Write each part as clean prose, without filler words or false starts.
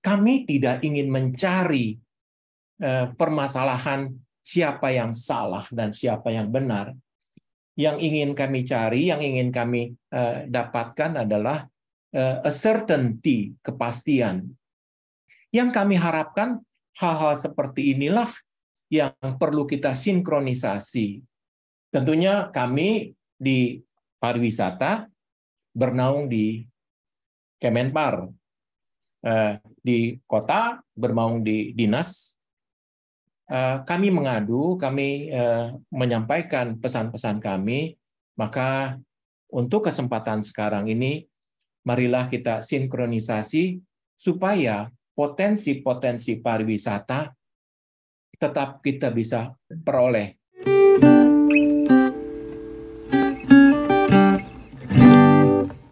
Kami tidak ingin mencari permasalahan siapa yang salah dan siapa yang benar. Yang ingin kami cari, yang ingin kami dapatkan adalah a certainty, kepastian. Yang kami harapkan hal-hal seperti inilah yang perlu kita sinkronisasi. Tentunya kami di pariwisata bernaung di Kemenpar, di kota bernaung di dinas. Kami mengadu, kami menyampaikan pesan-pesan kami, maka untuk kesempatan sekarang ini, marilah kita sinkronisasi supaya potensi-potensi pariwisata tetap kita bisa peroleh.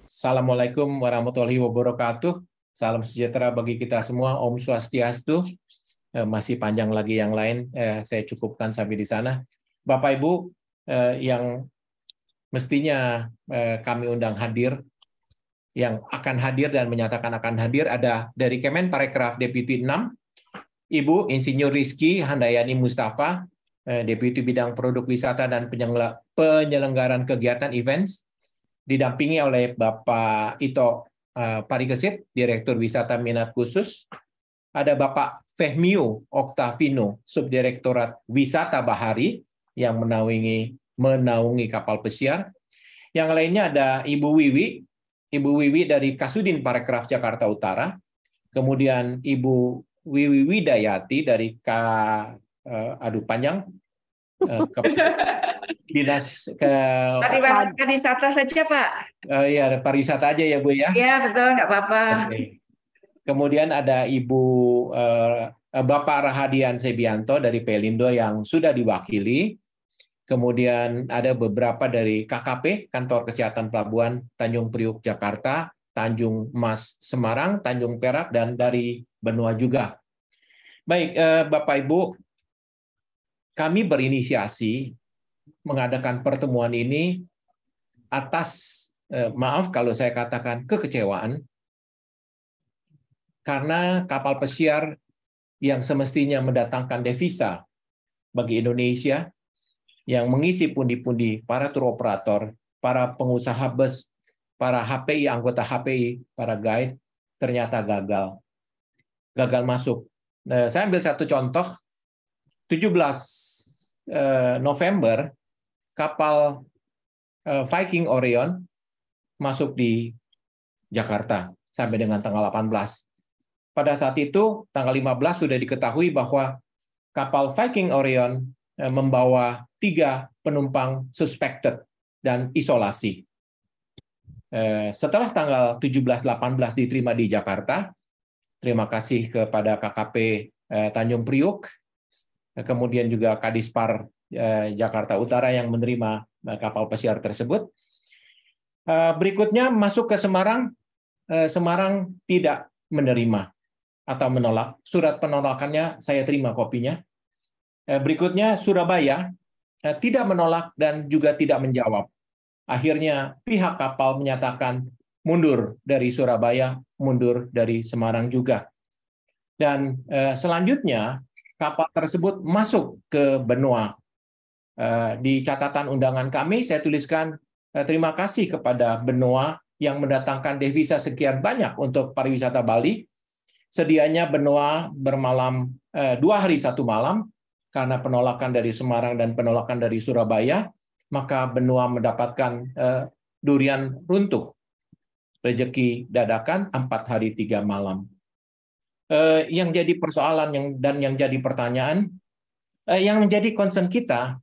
Assalamualaikum warahmatullahi wabarakatuh. Salam sejahtera bagi kita semua. Om Swastiastu. Masih panjang lagi yang lain. Saya cukupkan sampai di sana. Bapak Ibu yang mestinya kami undang hadir, yang akan hadir dan menyatakan akan hadir ada dari Kemenparekraf Deputi 6, Ibu Insinyur Rizky Handayani Mustafa, Deputi Bidang Produk Wisata dan Penyelenggaraan Kegiatan Events, didampingi oleh Bapak Ito Parigesit, Direktur Wisata Minat Khusus. Ada Bapak Fehmio Oktavino, Subdirektorat Wisata Bahari, yang menaungi kapal pesiar. Yang lainnya ada Ibu Wiwi dari Kasudin Parekraf Jakarta Utara. Kemudian Ibu Wiwi Widayati dari Dinas Pariwisata saja, Pak. Ya, pariwisata aja ya, Bu ya. Iya, betul, nggak apa-apa. Oke. Kemudian ada Bapak Rahadian Sebianto dari Pelindo yang sudah diwakili. Kemudian ada beberapa dari KKP, Kantor Kesehatan Pelabuhan Tanjung Priuk Jakarta, Tanjung Mas Semarang, Tanjung Perak, dan dari Benua juga. Baik, Bapak Ibu, kami berinisiasi mengadakan pertemuan ini atas, maaf kalau saya katakan kekecewaan, karena kapal pesiar yang semestinya mendatangkan devisa bagi Indonesia, yang mengisi pundi-pundi para tour operator, para pengusaha bus, para HPI, anggota HPI, para guide, ternyata gagal masuk. Saya ambil satu contoh, 17 November, kapal Viking Orion masuk di Jakarta sampai dengan tanggal 18. Pada saat itu, tanggal 15 sudah diketahui bahwa kapal Viking Orion membawa 3 penumpang suspected dan isolasi. Setelah tanggal 17-18 diterima di Jakarta, terima kasih kepada KKP Tanjung Priuk, kemudian juga Kadispar Jakarta Utara yang menerima kapal pesiar tersebut. Berikutnya masuk ke Semarang, Semarang tidak menerima atau menolak. Surat penolakannya saya terima kopinya. Berikutnya Surabaya tidak menolak dan juga tidak menjawab. Akhirnya pihak kapal menyatakan mundur dari Surabaya, mundur dari Semarang juga. Dan selanjutnya kapal tersebut masuk ke benua. Di catatan undangan kami saya tuliskan terima kasih kepada benua yang mendatangkan devisa sekian banyak untuk pariwisata Bali. Sedianya benua bermalam 2 hari 1 malam karena penolakan dari Semarang dan penolakan dari Surabaya, maka benua mendapatkan durian runtuh, rezeki dadakan 4 hari 3 malam. Yang jadi persoalan dan yang jadi pertanyaan, yang menjadi concern kita,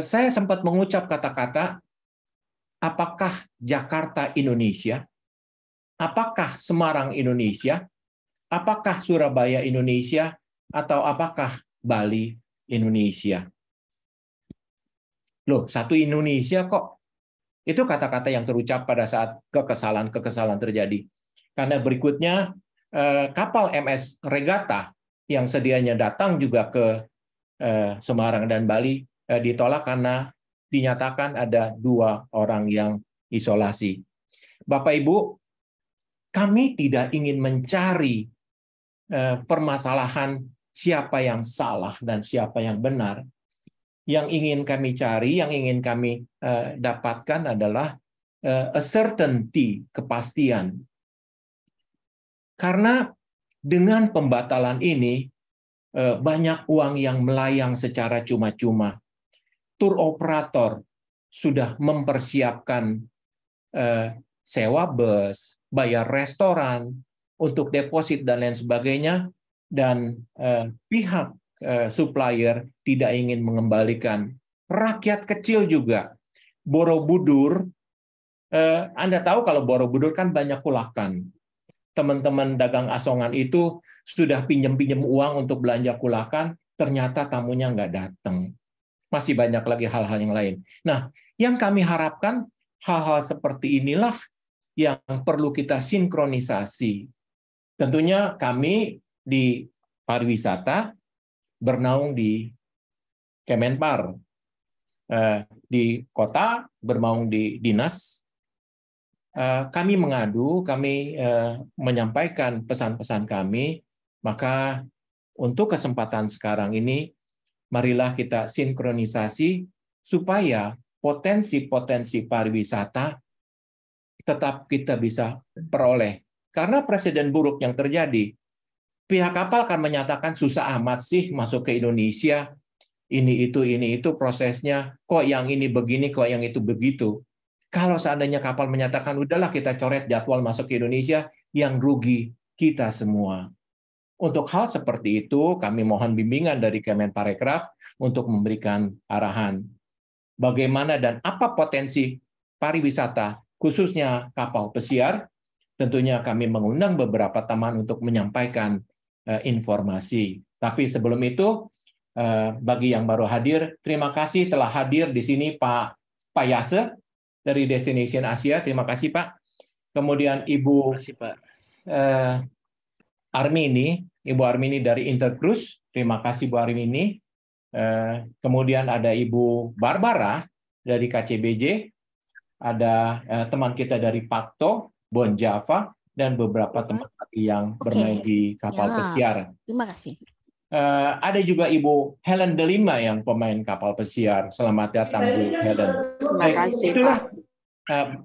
saya sempat mengucap kata-kata, apakah Jakarta Indonesia, apakah Semarang Indonesia, apakah Surabaya Indonesia, atau apakah Bali Indonesia? Loh, satu Indonesia kok. Itu kata-kata yang terucap pada saat kekesalan terjadi. Karena berikutnya kapal MS Regatta yang sedianya datang juga ke Semarang dan Bali ditolak karena dinyatakan ada 2 orang yang isolasi. Bapak Ibu, kami tidak ingin mencari permasalahan siapa yang salah dan siapa yang benar. Yang ingin kami cari, yang ingin kami dapatkan adalah a certainty, kepastian. Karena dengan pembatalan ini, banyak uang yang melayang secara cuma-cuma. Tour operator sudah mempersiapkan sewa bus, bayar restoran, untuk deposit dan lain sebagainya, dan pihak supplier tidak ingin mengembalikan. Rakyat kecil juga, Borobudur, Anda tahu kalau Borobudur kan banyak kulakan. Teman-teman dagang asongan itu sudah pinjam-pinjam uang untuk belanja kulakan, ternyata tamunya nggak datang. Masih banyak lagi hal-hal yang lain. Nah, yang kami harapkan, hal-hal seperti inilah yang perlu kita sinkronisasi. Tentunya kami di pariwisata bernaung di Kemenpar, di kota bernaung di dinas. Kami mengadu, kami menyampaikan pesan-pesan kami, maka untuk kesempatan sekarang ini, marilah kita sinkronisasi supaya potensi-potensi pariwisata tetap kita bisa peroleh. Karena presiden buruk yang terjadi, pihak kapal akan menyatakan susah amat sih masuk ke Indonesia, ini itu prosesnya, kok yang ini begini, kok yang itu begitu. Kalau seandainya kapal menyatakan, udahlah kita coret jadwal masuk ke Indonesia, yang rugi kita semua. Untuk hal seperti itu, kami mohon bimbingan dari Kemenparekraf untuk memberikan arahan. Bagaimana dan apa potensi pariwisata, khususnya kapal pesiar, tentunya kami mengundang beberapa teman untuk menyampaikan informasi. Tapi sebelum itu, bagi yang baru hadir, terima kasih telah hadir di sini Pak Yase dari Destination Asia. Terima kasih Pak. Kemudian Ibu Armini, Ibu Armini dari Intercruise. Terima kasih Bu Armini. Kemudian ada Ibu Barbara dari KCBJ. Ada teman kita dari Pakto, Bon Java, dan beberapa teman yang bermain di kapal pesiar. Terima kasih. Ada juga Ibu Helen Delima yang pemain kapal pesiar. Selamat datang Bu Helen. Terima kasih Pak.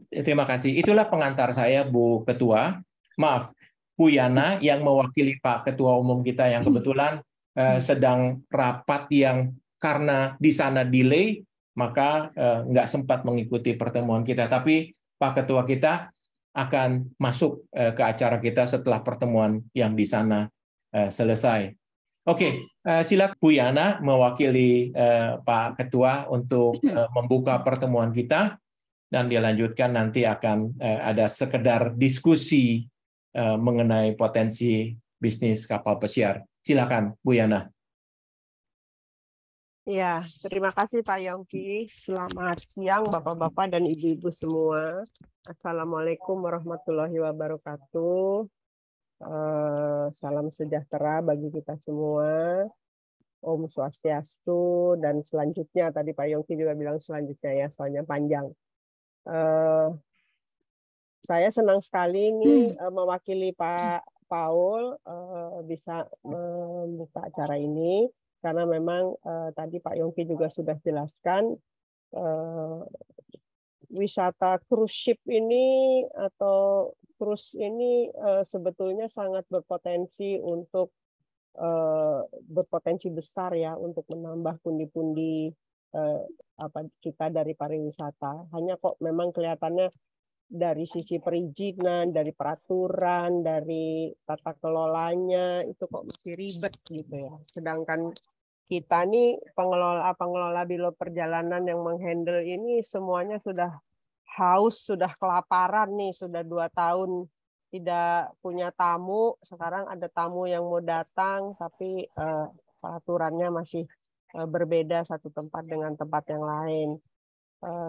Terima kasih. Itulah pengantar saya Bu Ketua. Maaf, Bu Yana yang mewakili Pak Ketua Umum kita yang kebetulan sedang rapat yang karena di sana delay, maka nggak sempat mengikuti pertemuan kita. Tapi Pak Ketua kita akan masuk ke acara kita setelah pertemuan yang di sana selesai. Oke, silakan Bu Yana mewakili Pak Ketua untuk membuka pertemuan kita, dan dilanjutkan nanti akan ada sekedar diskusi mengenai potensi bisnis kapal pesiar. Silakan Bu Yana. Ya, terima kasih Pak Yongki. Selamat siang Bapak-bapak dan Ibu-ibu semua. Assalamualaikum warahmatullahi wabarakatuh. Salam sejahtera bagi kita semua. Om Swastiastu, dan selanjutnya tadi Pak Yongki juga bilang selanjutnya ya, soalnya panjang. Saya senang sekali nih mewakili Pak Paul bisa membuka acara ini, karena memang tadi Pak Yongki juga sudah jelaskan wisata cruise ship ini atau cruise ini sebetulnya sangat berpotensi untuk berpotensi besar ya untuk menambah pundi-pundi kita dari pariwisata. Hanya kok memang kelihatannya dari sisi perizinan, dari peraturan, dari tata kelolanya itu kok masih ribet gitu ya. Sedangkan kita nih pengelola biro perjalanan yang menghandle ini semuanya sudah haus, sudah kelaparan nih, sudah 2 tahun tidak punya tamu. Sekarang ada tamu yang mau datang, tapi peraturannya masih berbeda satu tempat dengan tempat yang lain.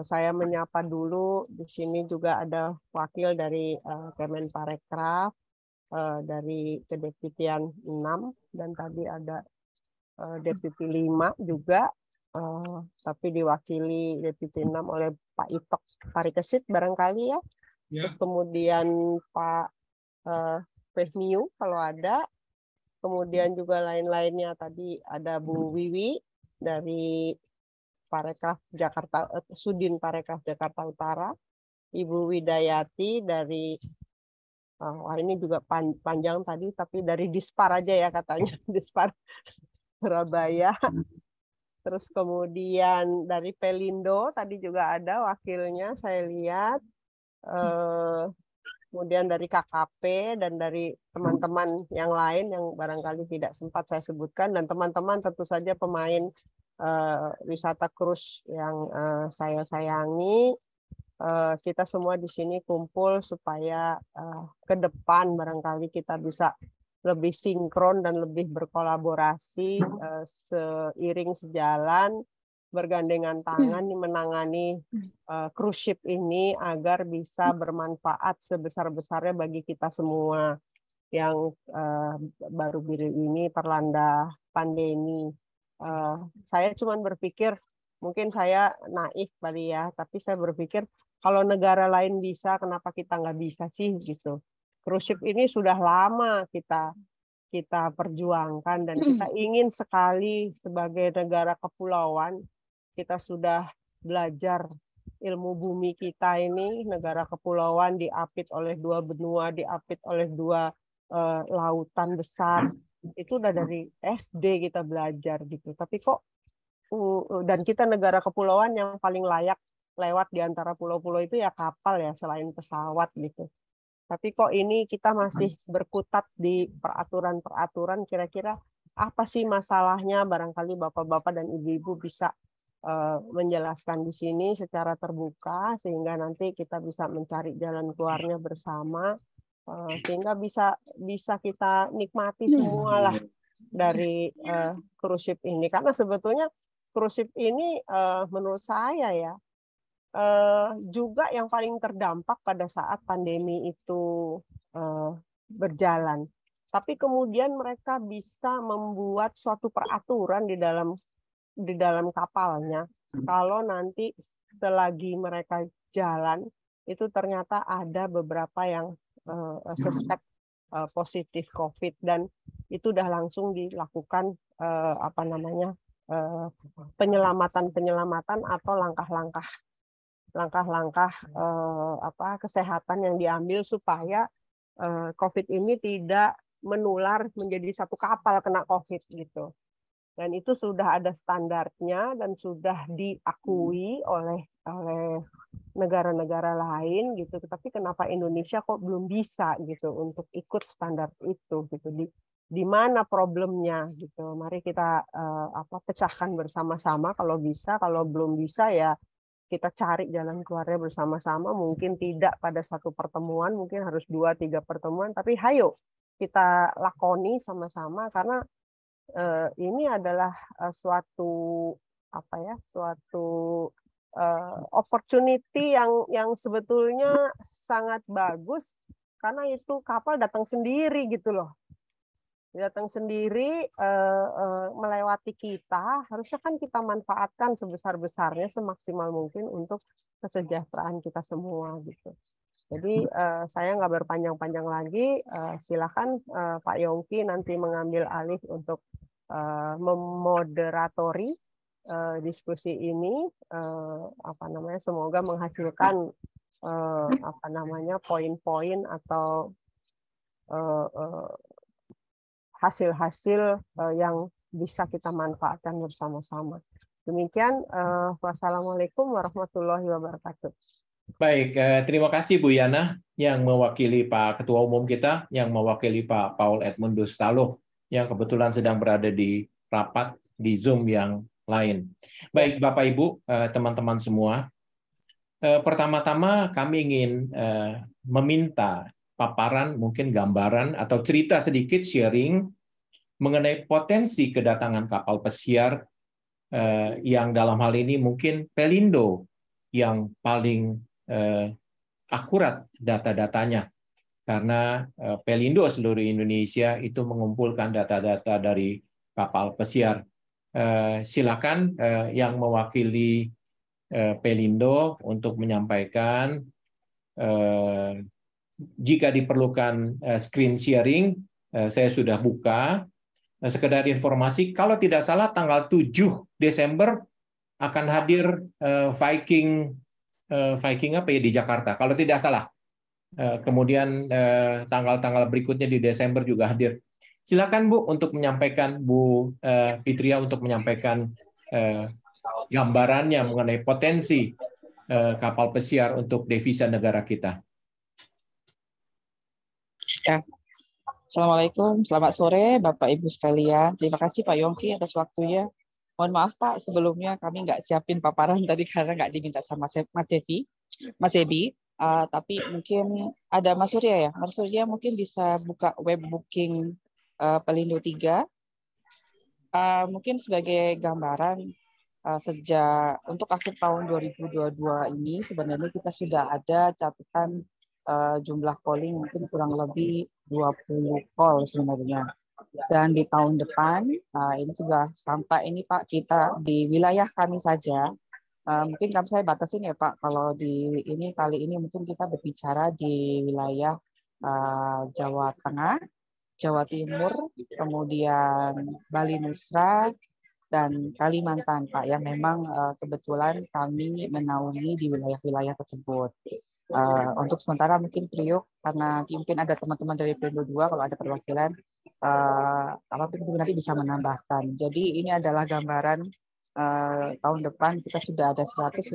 Saya menyapa dulu, di sini juga ada wakil dari Kemenparekraf, dari Kedeputian 6, dan tadi ada Deputi 5 juga, tapi diwakili Deputi 6 oleh Pak Itok Parikesit barangkali ya. Terus kemudian Pak Fehmiu kalau ada, kemudian juga lain-lainnya. Tadi ada Bu Wiwi dari Parekraf Jakarta, Sudin Parekraf Jakarta Utara, Ibu Widayati dari wah ini juga panjang tadi, tapi dari Dispar aja ya katanya, Dispar Surabaya. Terus kemudian dari Pelindo tadi juga ada wakilnya, saya lihat. Kemudian dari KKP dan dari teman-teman yang lain yang barangkali tidak sempat saya sebutkan, dan teman-teman tentu saja pemain wisata cruise yang saya sayangi. Kita semua di sini kumpul supaya ke depan barangkali kita bisa lebih sinkron dan lebih berkolaborasi, seiring sejalan, bergandengan tangan menangani cruise ship ini agar bisa bermanfaat sebesar-besarnya bagi kita semua yang baru-baru ini terlanda pandemi. Saya cuma berpikir, mungkin saya naif kali ya, tapi saya berpikir kalau negara lain bisa, kenapa kita nggak bisa sih gitu. Cruise ship ini sudah lama kita perjuangkan dan kita ingin sekali sebagai negara kepulauan, kita sudah belajar ilmu bumi kita ini, negara kepulauan diapit oleh 2 benua, diapit oleh 2 lautan besar. Itu udah dari SD kita belajar gitu. Tapi kok dan kita negara kepulauan yang paling layak lewat di antara pulau-pulau itu ya kapal ya, selain pesawat gitu. Tapi kok ini kita masih berkutat di peraturan-peraturan, kira-kira apa sih masalahnya? Barangkali Bapak-bapak dan Ibu-ibu bisa menjelaskan di sini secara terbuka, sehingga nanti kita bisa mencari jalan keluarnya bersama, sehingga bisa kita nikmati semua lah dari cruise ship ini. Karena sebetulnya cruise ship ini menurut saya ya, juga yang paling terdampak pada saat pandemi itu berjalan. Tapi kemudian mereka bisa membuat suatu peraturan di dalam kapalnya. Kalau nanti selagi mereka jalan, itu ternyata ada beberapa yang suspek positif COVID, dan itu udah langsung dilakukan penyelamatan atau langkah-langkah kesehatan yang diambil supaya COVID ini tidak menular menjadi satu kapal kena COVID gitu. Dan itu sudah ada standarnya dan sudah diakui oleh negara-negara lain gitu. Tapi kenapa Indonesia kok belum bisa gitu untuk ikut standar itu gitu? Di mana problemnya gitu? Mari kita pecahkan bersama-sama kalau bisa. Kalau belum bisa ya kita cari jalan keluarnya bersama-sama, mungkin tidak pada satu pertemuan, mungkin harus 2-3 pertemuan, tapi hayo kita lakoni sama-sama, karena ini adalah suatu opportunity yang sebetulnya sangat bagus, karena itu kapal datang sendiri gitu loh. Datang sendiri melewati kita, harusnya kan kita manfaatkan sebesar-besarnya, semaksimal mungkin untuk kesejahteraan kita semua gitu. Jadi saya nggak berpanjang-panjang lagi, silakan Pak Yongki nanti mengambil alih untuk memoderatori diskusi ini, semoga menghasilkan poin-poin atau hasil-hasil yang bisa kita manfaatkan bersama-sama. Demikian, wassalamualaikum warahmatullahi wabarakatuh. Baik, terima kasih Bu Yana yang mewakili Pak Ketua Umum kita, yang mewakili Pak Paul Edmundus Taloh, yang kebetulan sedang berada di rapat di Zoom yang lain. Baik, Bapak Ibu, teman-teman semua, pertama-tama kami ingin meminta paparan, mungkin gambaran atau cerita sedikit sharing mengenai potensi kedatangan kapal pesiar yang dalam hal ini mungkin Pelindo yang paling akurat data-datanya, karena Pelindo seluruh Indonesia itu mengumpulkan data-data dari kapal pesiar. Silakan yang mewakili Pelindo untuk menyampaikan. Jika diperlukan screen sharing, saya sudah buka. sekedar informasi, kalau tidak salah tanggal 7 Desember akan hadir Viking apa ya di Jakarta, kalau tidak salah. Kemudian tanggal-tanggal berikutnya di Desember juga hadir. Silakan Bu untuk menyampaikan, Bu Fitria untuk menyampaikan gambarannya mengenai potensi kapal pesiar untuk devisa negara kita. Ya. Assalamualaikum, selamat sore Bapak Ibu sekalian. Terima kasih Pak Yongki atas waktunya. Mohon maaf Pak, sebelumnya kami nggak siapin paparan tadi karena nggak diminta sama Mas Ebi. Tapi mungkin ada Mas Surya ya. Mas Surya mungkin bisa buka web booking Pelindo 3. Mungkin sebagai gambaran sejak untuk akhir tahun 2022 ini sebenarnya kita sudah ada catatan jumlah calling mungkin kurang lebih 20 call sebenarnya. Dan di tahun depan ini sudah sampai ini Pak, kita di wilayah kami saja mungkin saya batasin ya Pak, kalau di ini kali ini mungkin kita berbicara di wilayah Jawa Tengah, Jawa Timur, kemudian Bali Nusra, dan Kalimantan Pak, yang memang kebetulan kami menaungi di wilayah-wilayah tersebut. Untuk sementara mungkin Priok, karena mungkin ada teman-teman dari Pelindo 2 kalau ada perwakilan, mungkin nanti bisa menambahkan. Jadi ini adalah gambaran tahun depan kita sudah ada 151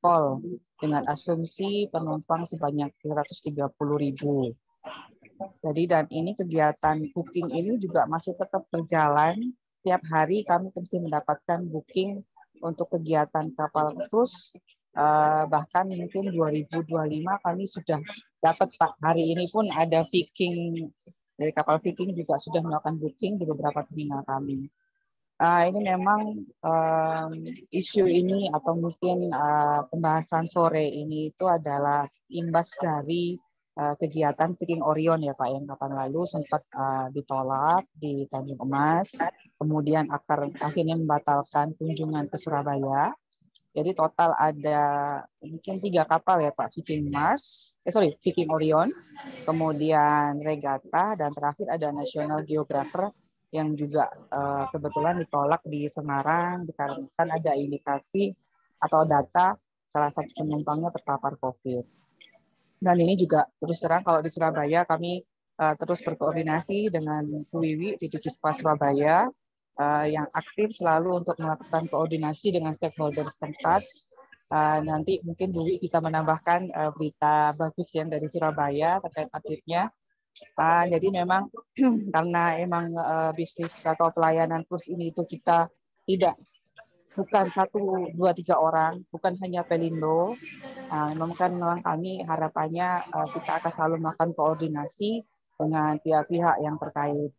call dengan asumsi penumpang sebanyak 330.000. Jadi dan ini kegiatan booking ini juga masih tetap berjalan. Setiap hari kami masih mendapatkan booking untuk kegiatan kapal cruise. Bahkan mungkin 2025 kami sudah dapat Pak. Hari ini pun ada Viking, dari kapal Viking juga sudah melakukan booking di beberapa terminal kami. Ini memang isu ini atau mungkin pembahasan sore ini itu adalah imbas dari kegiatan Viking Orion ya Pak, yang kapan lalu sempat ditolak di Tanjung Emas, kemudian akhirnya membatalkan kunjungan ke Surabaya. Jadi total ada mungkin 3 kapal ya Pak, Viking Orion, kemudian Regata, dan terakhir ada National Geographer yang juga kebetulan ditolak di Semarang dikarenakan ada indikasi atau data salah satu penumpangnya terpapar COVID. Dan ini juga terus terang kalau di Surabaya kami terus berkoordinasi dengan Bu Wiwi di Digispa Surabaya yang aktif selalu untuk melakukan koordinasi dengan stakeholder setempat. Nanti mungkin Bu Wiwi bisa menambahkan berita bagus yang dari Surabaya terkait update-nya. Jadi memang karena emang bisnis atau pelayanan cruise ini itu kita bukan 1, 2, 3 orang, bukan hanya Pelindo. Memang kami harapannya kita akan selalu melakukan koordinasi dengan pihak-pihak yang terkait.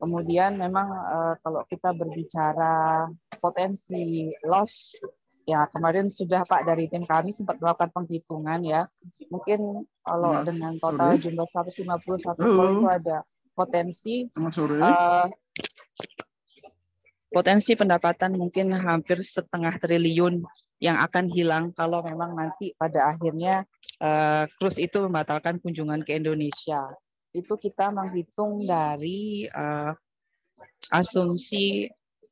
Kemudian memang kalau kita berbicara potensi loss, ya kemarin sudah Pak dari tim kami sempat melakukan penghitungan ya. Mungkin kalau dengan total jumlah 151 call itu ada potensi pendapatan mungkin hampir 0,5 triliun yang akan hilang kalau memang nanti pada akhirnya cruise itu membatalkan kunjungan ke Indonesia. Itu kita menghitung dari asumsi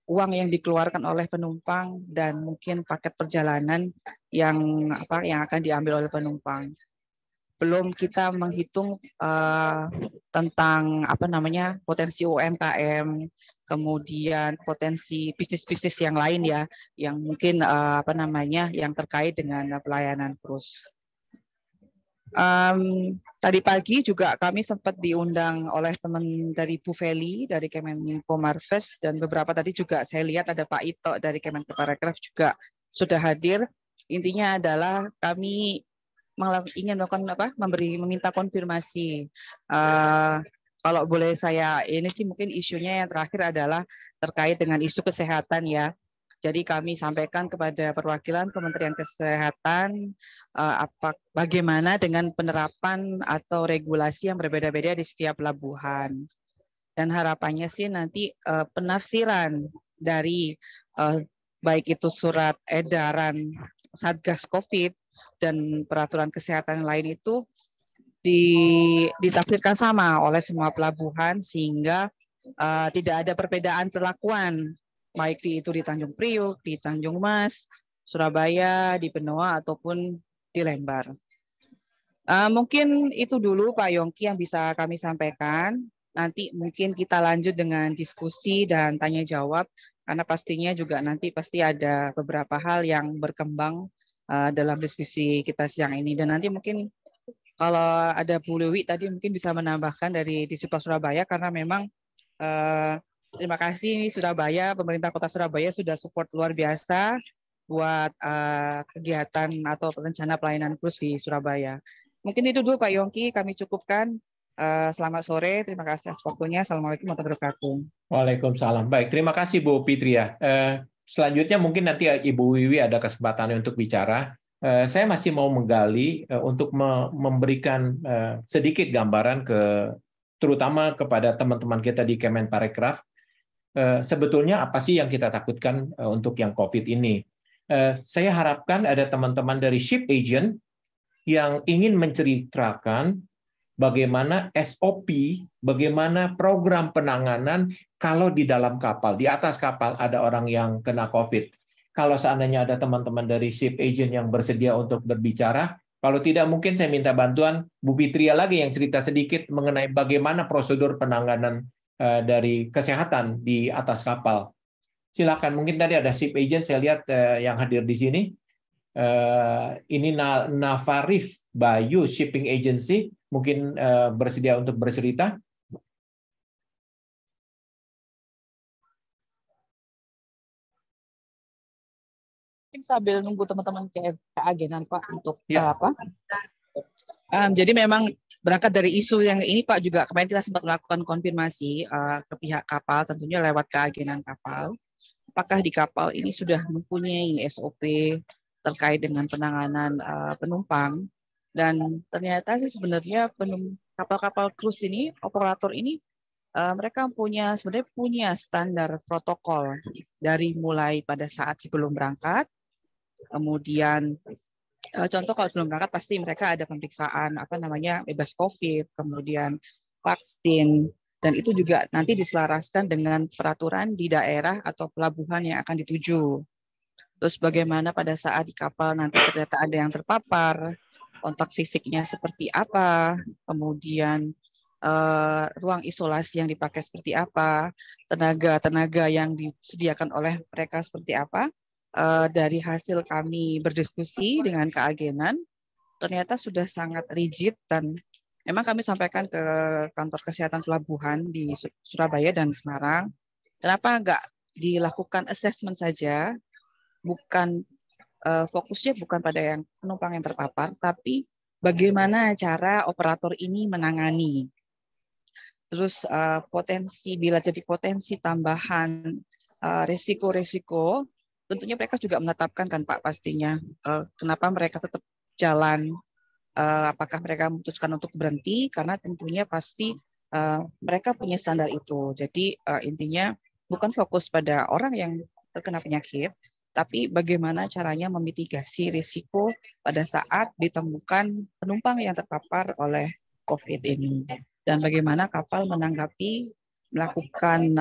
uang yang dikeluarkan oleh penumpang dan mungkin paket perjalanan yang akan diambil oleh penumpang. Belum kita menghitung tentang potensi UMKM, kemudian potensi bisnis-bisnis yang lain ya, yang mungkin yang terkait dengan pelayanan cruise. Tadi pagi juga kami sempat diundang oleh teman dari Bu Feli dari Kemenko Marves, dan beberapa tadi juga saya lihat ada Pak Ito dari Kemenparekraf juga sudah hadir. Intinya adalah kami ingin meminta konfirmasi. Kalau boleh saya ini sih mungkin isunya yang terakhir adalah terkait dengan isu kesehatan ya. Jadi kami sampaikan kepada perwakilan Kementerian Kesehatan bagaimana dengan penerapan atau regulasi yang berbeda-beda di setiap pelabuhan. Dan harapannya sih nanti penafsiran dari baik itu surat edaran Satgas COVID dan peraturan kesehatan lain itu ditafsirkan sama oleh semua pelabuhan sehingga tidak ada perbedaan perlakuan, baik itu di Tanjung Priuk, di Tanjung Mas, Surabaya, di Benoa, ataupun di Lembar. Mungkin itu dulu Pak Yongki yang bisa kami sampaikan. Nanti mungkin kita lanjut dengan diskusi dan tanya jawab, karena pastinya juga nanti pasti ada beberapa hal yang berkembang dalam diskusi kita siang ini. Dan nanti mungkin kalau ada Bu Lewi tadi mungkin bisa menambahkan dari Disipl Surabaya, karena memang terima kasih Surabaya, pemerintah Kota Surabaya sudah support luar biasa buat kegiatan atau rencana pelayanan KRUS di Surabaya. Mungkin itu dulu Pak Yongki, kami cukupkan. Selamat sore, terima kasih atas waktunya. Assalamualaikum warahmatullahi wabarakatuh. Waalaikumsalam. Baik, terima kasih Bu Fitria. Selanjutnya mungkin nanti Ibu Wiwi ada kesempatan untuk bicara. Saya masih mau menggali untuk memberikan sedikit gambaran terutama kepada teman-teman kita di Kemenparekraf. Sebetulnya apa sih yang kita takutkan untuk yang COVID ini? Saya harapkan ada teman-teman dari ship agent yang ingin menceritakan bagaimana SOP, bagaimana program penanganan kalau di dalam kapal, di atas kapal ada orang yang kena COVID. Kalau seandainya ada teman-teman dari ship agent yang bersedia untuk berbicara, kalau tidak mungkin saya minta bantuan Bu Fitria lagi yang cerita sedikit mengenai bagaimana prosedur penanganan dari kesehatan di atas kapal. Silakan, mungkin tadi ada ship agent saya lihat yang hadir di sini. Ini Navarif Bayu Shipping Agency, mungkin bersedia untuk bercerita. Mungkin sambil nunggu teman-teman keagenan Pak untuk Ya. Jadi memang berangkat dari isu yang ini Pak, juga kemarin kita sempat melakukan konfirmasi ke pihak kapal, tentunya lewat keagenan kapal. Apakah di kapal ini sudah mempunyai SOP terkait dengan penanganan penumpang, dan ternyata sih sebenarnya kapal-kapal cruise ini, operator ini mereka sebenarnya punya standar protokol dari mulai pada saat sebelum berangkat, kemudian contoh kalau sebelum berangkat pasti mereka ada pemeriksaan bebas COVID, kemudian vaksin, dan itu juga nanti diselaraskan dengan peraturan di daerah atau pelabuhan yang akan dituju. Terus bagaimana pada saat di kapal nanti ternyata ada yang terpapar, kontak fisiknya seperti apa, kemudian ruang isolasi yang dipakai seperti apa, tenaga yang disediakan oleh mereka seperti apa. Dari hasil kami berdiskusi dengan keagenan, ternyata sudah sangat rigid, dan memang kami sampaikan ke kantor kesehatan pelabuhan di Surabaya dan Semarang, kenapa nggak dilakukan assessment saja, fokusnya bukan pada yang penumpang yang terpapar, tapi bagaimana cara operator ini menangani. Terus bila jadi potensi tambahan risiko-risiko, tentunya mereka juga menetapkan kan Pak pastinya kenapa mereka tetap jalan, apakah mereka memutuskan untuk berhenti, karena tentunya pasti mereka punya standar itu. Jadi intinya bukan fokus pada orang yang terkena penyakit, tapi bagaimana caranya memitigasi risiko pada saat ditemukan penumpang yang terpapar oleh COVID ini, dan bagaimana kapal menanggapi, melakukan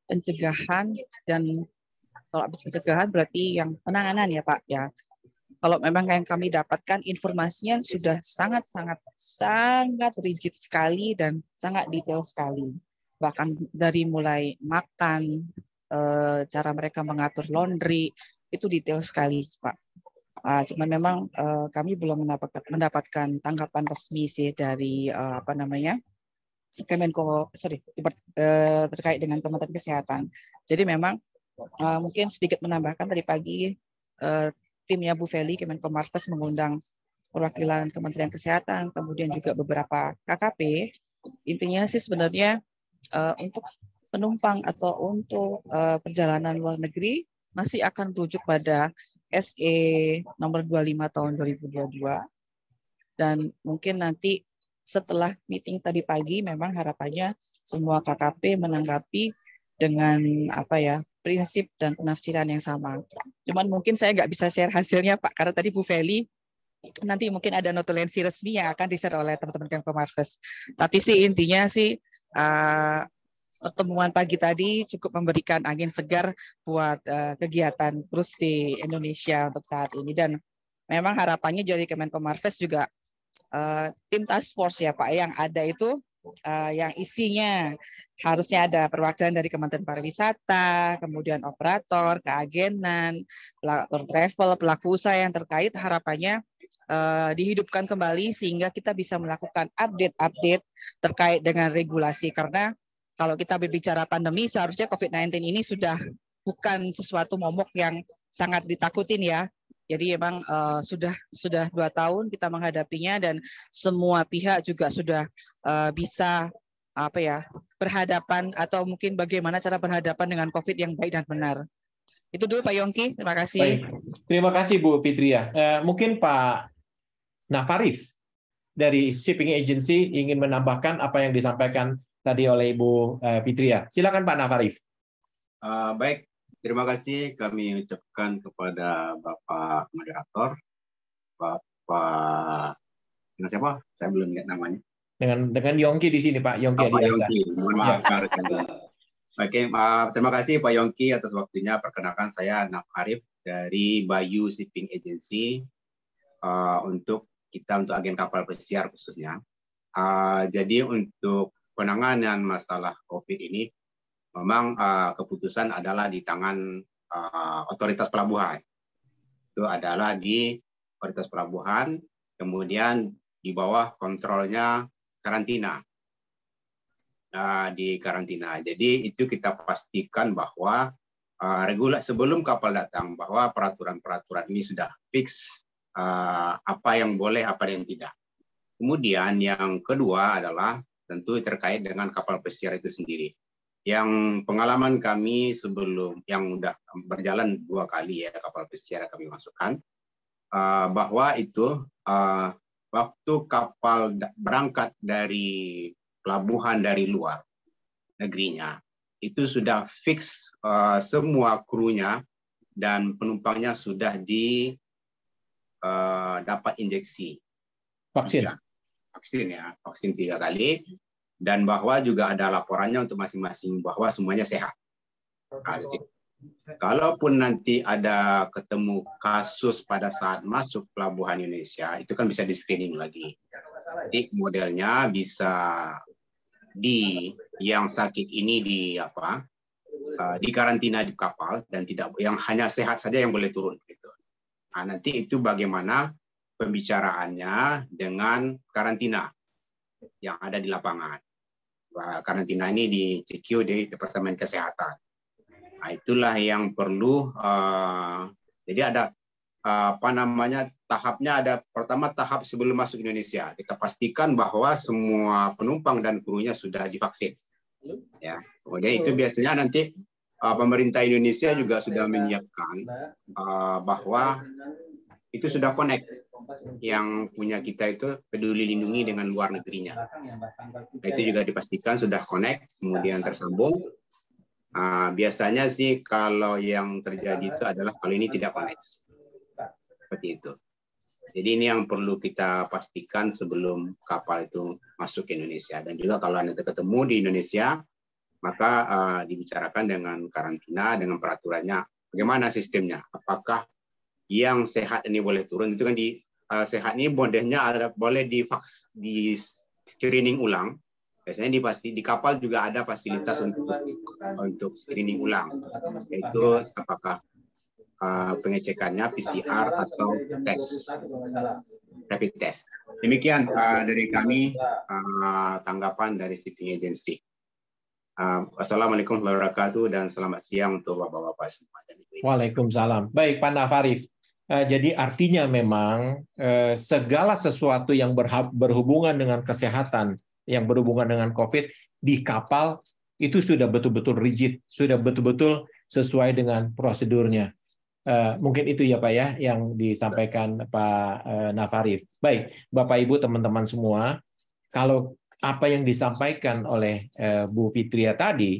pencegahan, dan kalau habis pencegahan berarti yang penanganan ya Pak ya. Kalau memang yang kami dapatkan informasinya sudah sangat rigid sekali dan sangat detail sekali, bahkan dari mulai makan, cara mereka mengatur laundry, itu detail sekali Pak. Cuman memang kami belum mendapatkan tanggapan resmi sih dari Kemenko, terkait dengan Kementerian Kesehatan. Jadi memang mungkin sedikit menambahkan, tadi pagi timnya Bu Feli Kemenko Marves mengundang perwakilan Kementerian Kesehatan, kemudian juga beberapa KKP. Intinya sih sebenarnya untuk penumpang atau untuk perjalanan luar negeri masih akan merujuk pada SE nomor 25 tahun 2022. Dan mungkin nanti setelah meeting tadi pagi memang harapannya semua KKP menanggapi dengan prinsip dan penafsiran yang sama. Cuman mungkin saya nggak bisa share hasilnya Pak, karena tadi Bu Feli nanti mungkin ada notulensi resmi yang akan di-share oleh teman-teman Kemenko Marves. Tapi sih intinya sih pertemuan pagi tadi cukup memberikan angin segar buat kegiatan terus di Indonesia untuk saat ini. Dan memang harapannya dari Kemenko Marves juga tim task force ya Pak yang ada itu yang isinya harusnya ada perwakilan dari Kementerian Pariwisata, kemudian operator, keagenan, pelaku travel, pelaku usaha yang terkait, harapannya dihidupkan kembali sehingga kita bisa melakukan update-update terkait dengan regulasi. Karena kalau kita berbicara pandemi, seharusnya COVID-19 ini sudah bukan sesuatu momok yang sangat ditakutin ya. Jadi memang sudah 2 tahun kita menghadapinya dan semua pihak juga sudah bisa berhadapan atau mungkin bagaimana cara berhadapan dengan COVID yang baik dan benar. Itu dulu Pak Yongki, terima kasih. Baik. Terima kasih Bu Fitria. Mungkin Pak Nafarif dari Shipping Agency ingin menambahkan apa yang disampaikan tadi oleh Ibu Fitria. Silakan Pak Nafarif. Baik, terima kasih kami ucapkan kepada Bapak Moderator, Bapak siapa? Saya belum lihat namanya. Dengan Yongki di sini Pak Yongki. Pak Yongki, mohon maaf. Ya. Oke, terima kasih Pak Yongki atas waktunya. Perkenalkan saya Nafarif dari Bayu Shipping Agency untuk agen kapal pesiar khususnya. Jadi untuk penanganan masalah COVID ini, memang keputusan adalah di tangan otoritas pelabuhan. Itu adalah di otoritas pelabuhan, kemudian di bawah kontrolnya karantina. Di karantina. Jadi itu kita pastikan bahwa sebelum kapal datang, bahwa peraturan-peraturan ini sudah fix apa yang boleh, apa yang tidak. Kemudian yang kedua adalah tentu terkait dengan kapal pesiar itu sendiri. Yang pengalaman kami sebelum yang sudah berjalan 2 kali ya kapal pesiar kami masukkan, bahwa itu waktu kapal berangkat dari pelabuhan dari luar negerinya, itu sudah fix semua krunya dan penumpangnya sudah dapat injeksi vaksin 3 kali, dan bahwa juga ada laporannya untuk masing-masing bahwa semuanya sehat. Kalaupun nanti ada ketemu kasus pada saat masuk pelabuhan Indonesia, itu kan bisa di screening lagi. Jadi modelnya bisa yang sakit ini di karantina di kapal dan tidak, yang hanya sehat saja yang boleh turun gitu. Nah, nanti itu bagaimana pembicaraannya dengan karantina yang ada di lapangan. Karantina ini di CQ di Departemen Kesehatan. Nah, itulah yang perlu. Jadi ada tahapnya. Ada pertama tahap sebelum masuk Indonesia. Kita pastikan bahwa semua penumpang dan krunya sudah divaksin. Ya, kemudian itu biasanya nanti pemerintah Indonesia juga sudah menyiapkan bahwa itu sudah connect. Yang punya kita itu Peduli Lindungi dengan luar negerinya. Nah, itu juga dipastikan sudah connect, kemudian tersambung. Biasanya sih kalau yang terjadi itu adalah kalau ini tidak connect. Seperti itu. Jadi ini yang perlu kita pastikan sebelum kapal itu masuk ke Indonesia. Dan juga kalau nanti ketemu di Indonesia, maka dibicarakan dengan karantina, dengan peraturannya. Bagaimana sistemnya? Apakah yang sehat ini boleh turun? Itu kan sehat ini modelnya boleh di screening ulang. Biasanya di kapal juga ada fasilitas untuk screening ulang, yaitu apakah pengecekannya PCR atau rapid test. Demikian dari kami tanggapan dari Shipping Agency. Wassalamualaikum warahmatullahi wabarakatuh dan selamat siang untuk bapak-bapak semua. Waalaikumsalam. Baik Pak Nafarif. Jadi artinya memang segala sesuatu yang berhubungan dengan kesehatan, yang berhubungan dengan COVID di kapal itu sudah betul-betul rigid, sudah betul-betul sesuai dengan prosedurnya. Mungkin itu ya Pak ya yang disampaikan Pak Nafarif. Baik, Bapak Ibu teman-teman semua, kalau apa yang disampaikan oleh Bu Fitria tadi,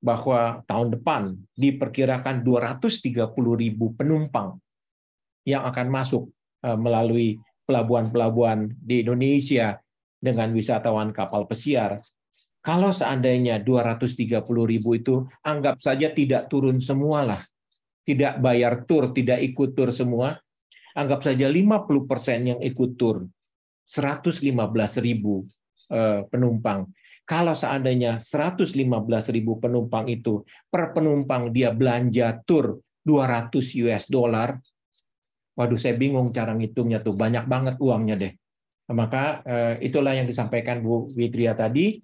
bahwa tahun depan diperkirakan 230.000 penumpang yang akan masuk melalui pelabuhan-pelabuhan di Indonesia dengan wisatawan kapal pesiar. Kalau seandainya 230.000 itu anggap saja tidak turun semua lah. Tidak bayar tur, tidak ikut tur semua. Anggap saja 50% yang ikut tur. 115.000 penumpang. Kalau seandainya 115.000 penumpang itu per penumpang dia belanja tur $200, waduh saya bingung cara ngitungnya tuh, banyak banget uangnya deh. Maka itulah yang disampaikan Bu Witria tadi,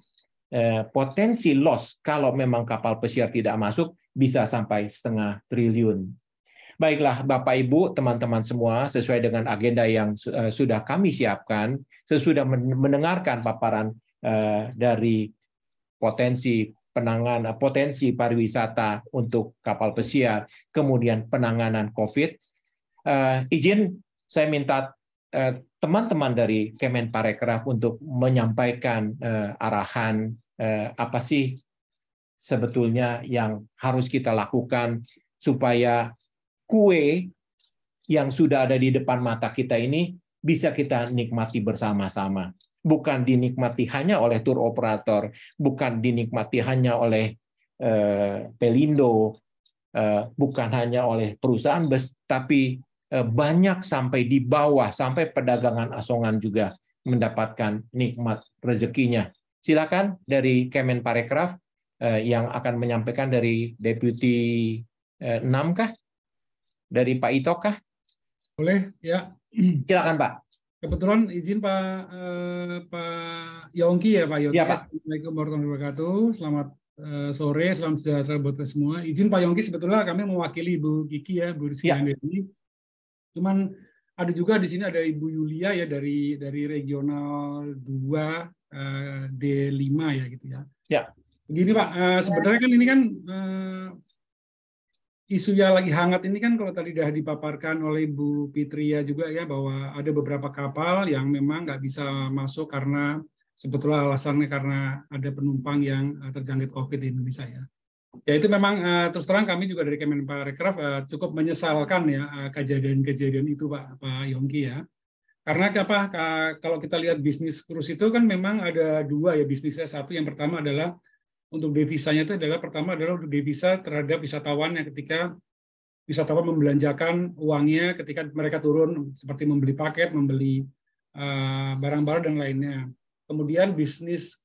potensi loss kalau memang kapal pesiar tidak masuk bisa sampai 0,5 triliun. Baiklah Bapak Ibu, teman-teman semua, sesuai dengan agenda yang sudah kami siapkan, sesudah mendengarkan paparan dari potensi pariwisata untuk kapal pesiar, kemudian penanganan COVID, izin saya minta teman-teman dari Kemenparekraf untuk menyampaikan arahan apa sih sebetulnya yang harus kita lakukan supaya kue yang sudah ada di depan mata kita ini bisa kita nikmati bersama-sama. Bukan dinikmati hanya oleh tour operator, bukan dinikmati hanya oleh Pelindo, bukan hanya oleh perusahaan bus, tapi banyak sampai di bawah, sampai pedagangan asongan juga mendapatkan nikmat rezekinya. Silakan dari Kemenparekraf yang akan menyampaikan dari Deputi 6 kah? Dari Pak Ito kah? Boleh, ya. Silakan Pak. Kebetulan izin Pak Yongki ya Pak Yongki. Ya, Pak. Assalamualaikum warahmatullahi wabarakatuh. Selamat sore, salam sejahtera buat kita semua. Izin Pak Yongki, sebetulnya kami mewakili Ibu Kiki ya, Bu Rizky Ya. ini. Cuman ada juga di sini ada Ibu Yulia ya dari regional 2 D5 ya gitu ya. Ya. Begini Pak, sebenarnya kan ini kan isu yang lagi hangat ini kan kalau tadi sudah dipaparkan oleh Bu Fitria juga ya, bahwa ada beberapa kapal yang memang nggak bisa masuk karena sebetulnya alasannya karena ada penumpang yang terjangkit COVID di Indonesia ya. Ya itu memang terus terang kami juga dari Kemenparekraf cukup menyesalkan ya kejadian-kejadian itu Pak Yongki ya. Karena apa? Kalau kita lihat bisnis cruise itu kan memang ada dua ya bisnisnya. Satu yang pertama adalah untuk devisanya itu adalah pertama adalah untuk devisa terhadap wisatawan yang ketika wisatawan membelanjakan uangnya ketika mereka turun seperti membeli paket, membeli barang-barang dan lainnya. Kemudian bisnis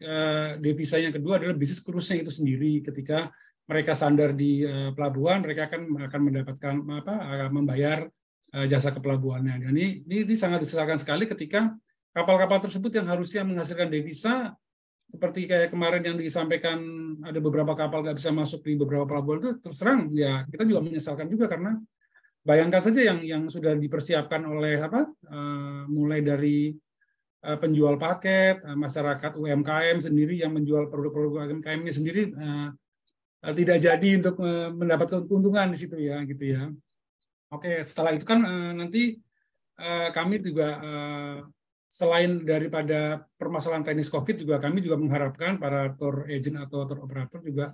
devisanya kedua adalah bisnis cruise-nya itu sendiri. Ketika mereka sandar di pelabuhan, mereka akan mendapatkan membayar jasa kepelabuhannya. Dan ini sangat disesalkan sekali ketika kapal-kapal tersebut yang harusnya menghasilkan devisa seperti kayak kemarin yang disampaikan ada beberapa kapal nggak bisa masuk di beberapa pelabuhan itu terus terang ya kita juga menyesalkan juga karena bayangkan saja yang sudah dipersiapkan oleh mulai dari penjual paket, masyarakat UMKM sendiri yang menjual produk-produk UMKM-nya sendiri tidak jadi untuk mendapatkan keuntungan di situ ya gitu ya. Oke, setelah itu kan nanti kami juga selain daripada permasalahan teknis COVID juga kami juga mengharapkan para tour agent atau tour operator juga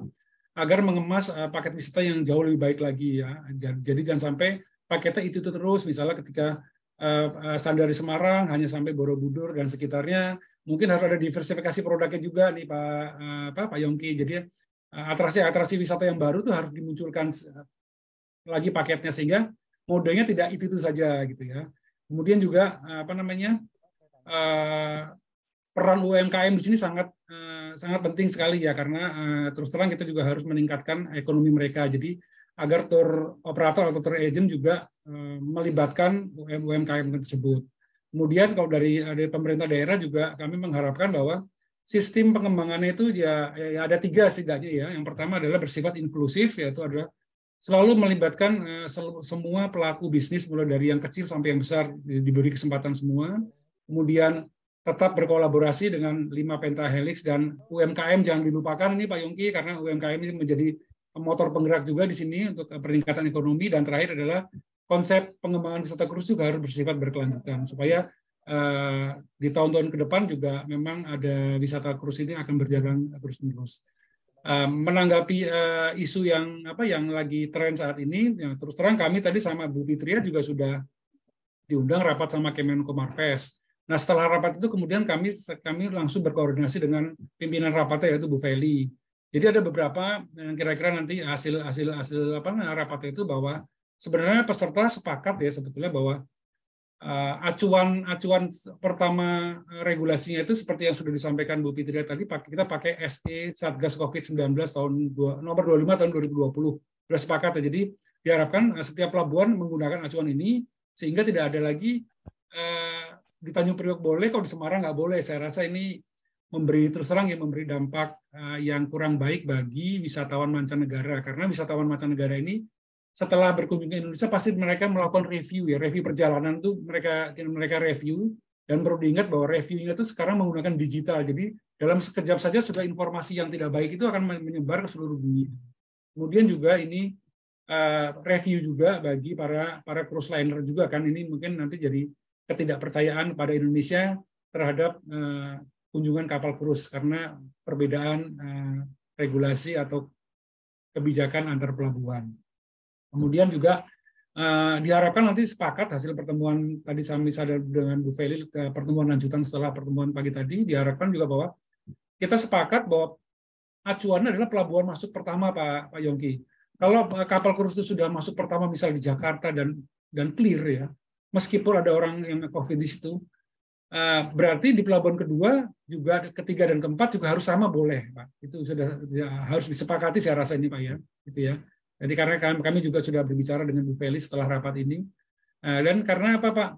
agar mengemas paket wisata yang jauh lebih baik lagi ya. Jadi jangan sampai paketnya itu terus, misalnya ketika sandar di Semarang hanya sampai Borobudur dan sekitarnya, mungkin harus ada diversifikasi produknya juga nih Pak Yongki. Jadi atraksi-atraksi wisata yang baru tuh harus dimunculkan lagi paketnya sehingga modenya tidak itu saja gitu ya. Kemudian juga peran UMKM di sini sangat penting sekali ya karena terus terang kita juga harus meningkatkan ekonomi mereka. Jadi agar tour operator atau tour agent juga melibatkan UMKM tersebut. Kemudian kalau dari pemerintah daerah juga kami mengharapkan bahwa sistem pengembangannya itu ya ada 3 setidaknya ya. Yang pertama adalah bersifat inklusif, yaitu adalah selalu melibatkan semua pelaku bisnis mulai dari yang kecil sampai yang besar diberi kesempatan semua. Kemudian tetap berkolaborasi dengan 5 pentahelix dan UMKM jangan dilupakan ini Pak Yongki karena UMKM ini menjadi motor penggerak juga di sini untuk peningkatan ekonomi. Dan terakhir adalah konsep pengembangan wisata cruise juga harus bersifat berkelanjutan supaya di tahun-tahun ke depan juga memang ada wisata cruise ini akan berjalan terus-menerus. Menanggapi isu yang lagi tren saat ini, ya, terus terang kami tadi sama Bu Fitria juga sudah diundang rapat sama Kemenko Marves. Nah, setelah rapat itu kemudian kami langsung berkoordinasi dengan pimpinan rapatnya, yaitu Bu Feli. Jadi ada beberapa yang kira-kira nanti hasil rapat itu bahwa sebenarnya peserta sepakat ya sebetulnya bahwa acuan pertama regulasinya itu seperti yang sudah disampaikan Bu Fitria tadi, kita pakai SE Satgas COVID-19 nomor 25 tahun 2020. Sudah sepakat ya. Jadi diharapkan setiap pelabuhan menggunakan acuan ini sehingga tidak ada lagi di Tanjung Priok boleh, kalau di Semarang nggak boleh. Saya rasa ini memberi dampak yang kurang baik bagi wisatawan mancanegara, karena wisatawan mancanegara ini setelah berkunjung ke Indonesia pasti mereka melakukan review perjalanan itu mereka review, dan perlu diingat bahwa reviewnya itu sekarang menggunakan digital. Jadi dalam sekejap saja sudah informasi yang tidak baik itu akan menyebar ke seluruh dunia. Kemudian juga ini review juga bagi para cruise liner juga kan, ini mungkin nanti jadi ketidakpercayaan pada Indonesia terhadap kunjungan kapal cruise karena perbedaan regulasi atau kebijakan antar pelabuhan. Kemudian juga diharapkan nanti sepakat hasil pertemuan tadi kami sadar dengan Bu Feli, pertemuan lanjutan setelah pertemuan pagi tadi, diharapkan juga bahwa kita sepakat bahwa acuannya adalah pelabuhan masuk pertama, Pak Yongki. Kalau kapal cruise itu sudah masuk pertama misal di Jakarta dan clear ya, meskipun ada orang yang COVID di situ, berarti di pelabuhan kedua juga ketiga dan keempat juga harus sama boleh, Pak. Itu sudah harus disepakati saya rasa ini, Pak ya, gitu ya. Jadi karena kami juga sudah berbicara dengan Bu Feli setelah rapat ini, dan karena apa, Pak?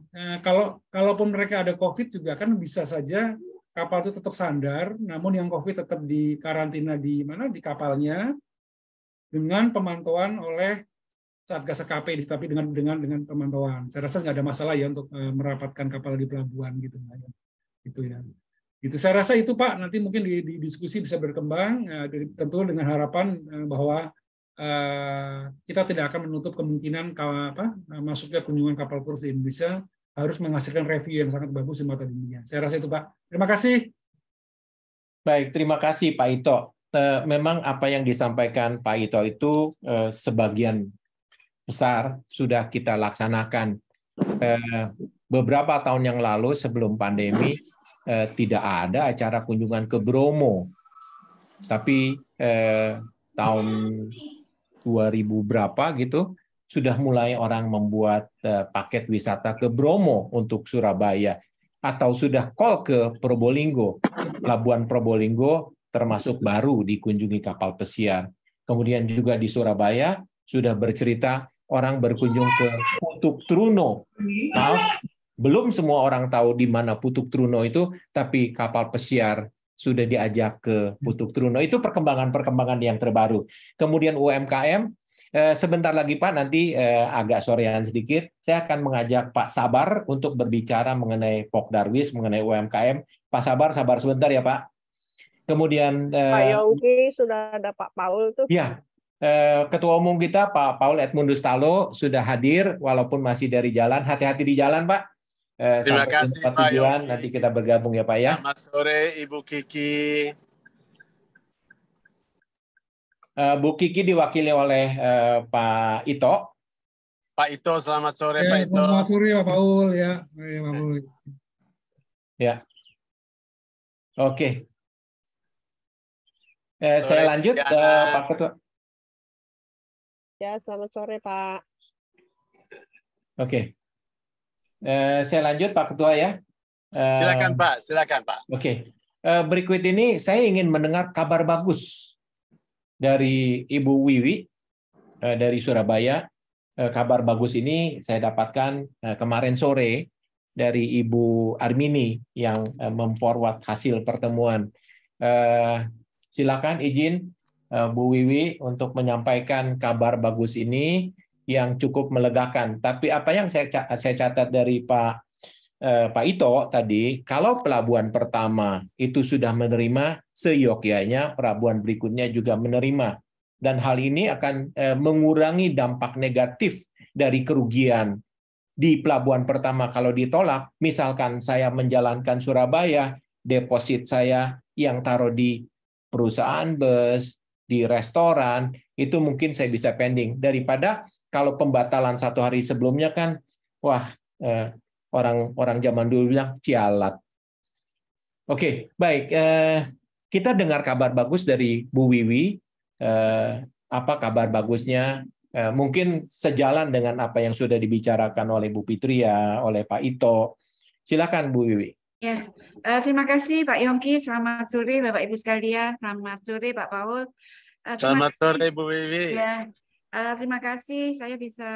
Kalaupun mereka ada COVID juga kan bisa saja kapal itu tetap sandar, namun yang COVID tetap di karantina di kapalnya dengan pemantauan oleh Satgas KP, tapi dengan pemantauan. Saya rasa nggak ada masalah ya untuk merapatkan kapal di pelabuhan gitu ya. Itu saya rasa itu, Pak. Nanti mungkin di diskusi bisa berkembang, tentu dengan harapan bahwa kita tidak akan menutup kemungkinan masuknya kunjungan kapal cruise di Indonesia harus menghasilkan review yang sangat bagus di mata dunia. Saya rasa itu, Pak. Terima kasih. Baik, terima kasih Pak Ito. Memang apa yang disampaikan Pak Ito itu sebagian besar sudah kita laksanakan. Beberapa tahun yang lalu sebelum pandemi tidak ada acara kunjungan ke Bromo, tapi tahun 2000 berapa gitu sudah mulai orang membuat paket wisata ke Bromo untuk Surabaya, atau sudah call ke Probolinggo. Pelabuhan Probolinggo termasuk baru dikunjungi kapal pesiar. Kemudian juga di Surabaya sudah bercerita orang berkunjung ke Putuk Truno. Maaf, belum semua orang tahu di mana Putuk Truno itu, tapi kapal pesiar sudah diajak ke Putuk Truno. Itu perkembangan-perkembangan yang terbaru. Kemudian UMKM, sebentar lagi Pak, nanti agak sorean sedikit, saya akan mengajak Pak Sabar untuk berbicara mengenai Pokdarwis, mengenai UMKM. Pak Sabar sebentar ya Pak. Kemudian Pak Yongki, sudah ada Pak Paul tuh. Ya, Ketua Umum kita Pak Paul Edmundus Talo sudah hadir walaupun masih dari jalan. Hati-hati di jalan, Pak. Terima kasih Pak Yongki. Nanti kita bergabung ya Pak ya. Selamat sore Ibu Kiki. Bu Kiki diwakili oleh Pak Ito. Pak Ito, selamat sore Pak Ito. Selamat sore Pak Paul ya. Pak Paul. Ya. Oke. Saya lanjut Pak Ketua. Ya, selamat sore Pak. Oke. Saya lanjut Pak Ketua ya. Silakan Pak, silakan Pak. Oke. Berikut ini saya ingin mendengar kabar bagus dari Ibu Wiwi dari Surabaya. Kabar bagus ini saya dapatkan kemarin sore dari Ibu Armini yang memforward hasil pertemuan. Silakan izin Bu Wiwi untuk menyampaikan kabar bagus ini yang cukup melegakan. Tapi apa yang saya catat dari Pak Ito tadi, kalau pelabuhan pertama itu sudah menerima, seyogyanya pelabuhan berikutnya juga menerima. Dan hal ini akan mengurangi dampak negatif dari kerugian di pelabuhan pertama kalau ditolak. Misalkan saya menjalankan Surabaya, deposit saya yang taruh di perusahaan bus, di restoran, itu mungkin saya bisa pending. Daripada kalau pembatalan 1 hari sebelumnya kan, wah orang zaman dulu bilang cialat. Oke, baik. Kita dengar kabar bagus dari Bu Wiwi. Apa kabar bagusnya? Mungkin sejalan dengan apa yang sudah dibicarakan oleh Bu Fitria, oleh Pak Ito. Silakan Bu Wiwi. Ya, terima kasih Pak Yongki. Selamat sore Bapak Ibu sekalian. Selamat sore Pak Paul. Selamat sore Bu Wiwi. Ya, terima kasih saya bisa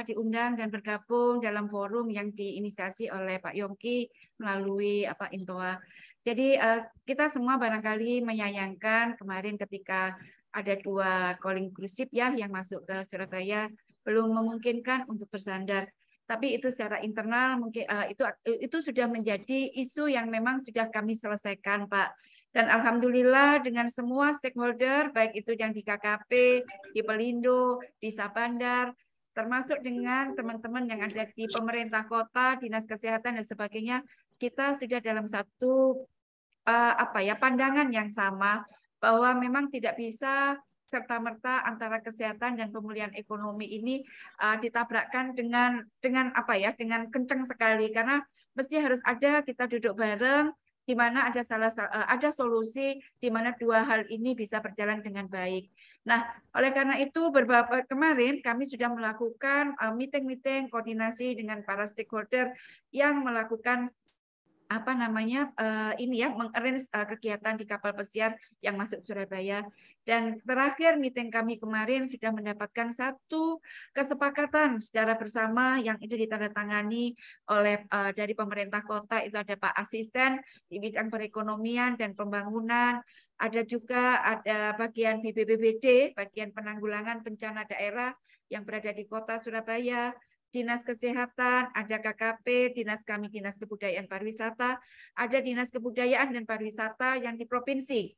diundang dan bergabung dalam forum yang diinisiasi oleh Pak Yongki melalui Intoa. Jadi kita semua barangkali menyayangkan kemarin ketika ada 2 calling cruise ship ya yang masuk ke Surabaya belum memungkinkan untuk bersandar. Tapi itu secara internal mungkin itu sudah menjadi isu yang memang sudah kami selesaikan, Pak. Dan alhamdulillah dengan semua stakeholder, baik itu yang di KKP, di Pelindo, di Sabandar, termasuk dengan teman-teman yang ada di pemerintah kota, dinas kesehatan dan sebagainya, kita sudah dalam satu pandangan yang sama bahwa memang tidak bisa serta-merta antara kesehatan dan pemulihan ekonomi ini ditabrakkan dengan kencang sekali, karena mesti harus ada kita duduk bareng di mana ada solusi di mana 2 hal ini bisa berjalan dengan baik. Nah, oleh karena itu kemarin kami sudah melakukan meeting koordinasi dengan para stakeholder yang melakukan mengarrange kegiatan di kapal pesiar yang masuk Surabaya. Dan terakhir meeting kami kemarin sudah mendapatkan satu kesepakatan secara bersama yang itu ditandatangani oleh dari pemerintah kota. Itu ada Pak Asisten di bidang perekonomian dan pembangunan, ada bagian BPBD, bagian penanggulangan bencana daerah yang berada di kota Surabaya, Dinas Kesehatan, ada KKP, Dinas Kebudayaan Pariwisata, ada Dinas Kebudayaan dan Pariwisata yang di provinsi.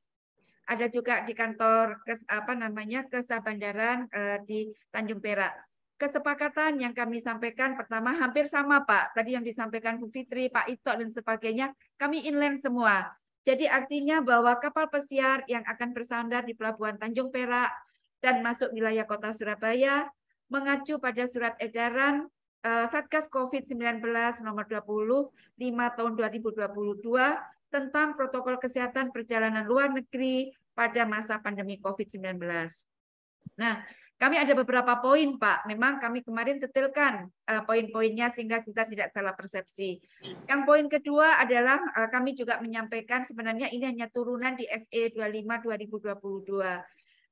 Ada juga di kantor Kesabandaran di Tanjung Perak. Kesepakatan yang kami sampaikan pertama hampir sama, Pak. Tadi yang disampaikan Bu Fitri, Pak Ito dan sebagainya, kami inline semua. Jadi artinya bahwa kapal pesiar yang akan bersandar di Pelabuhan Tanjung Perak dan masuk wilayah kota Surabaya mengacu pada surat edaran Satgas COVID-19 nomor 25 tahun 2022 tentang protokol kesehatan perjalanan luar negeri pada masa pandemi COVID-19. Nah, kami ada beberapa poin, Pak. Memang kami kemarin detailkan poin-poinnya sehingga kita tidak salah persepsi. Yang poin kedua adalah kami juga menyampaikan sebenarnya ini hanya turunan di SE 25 2022.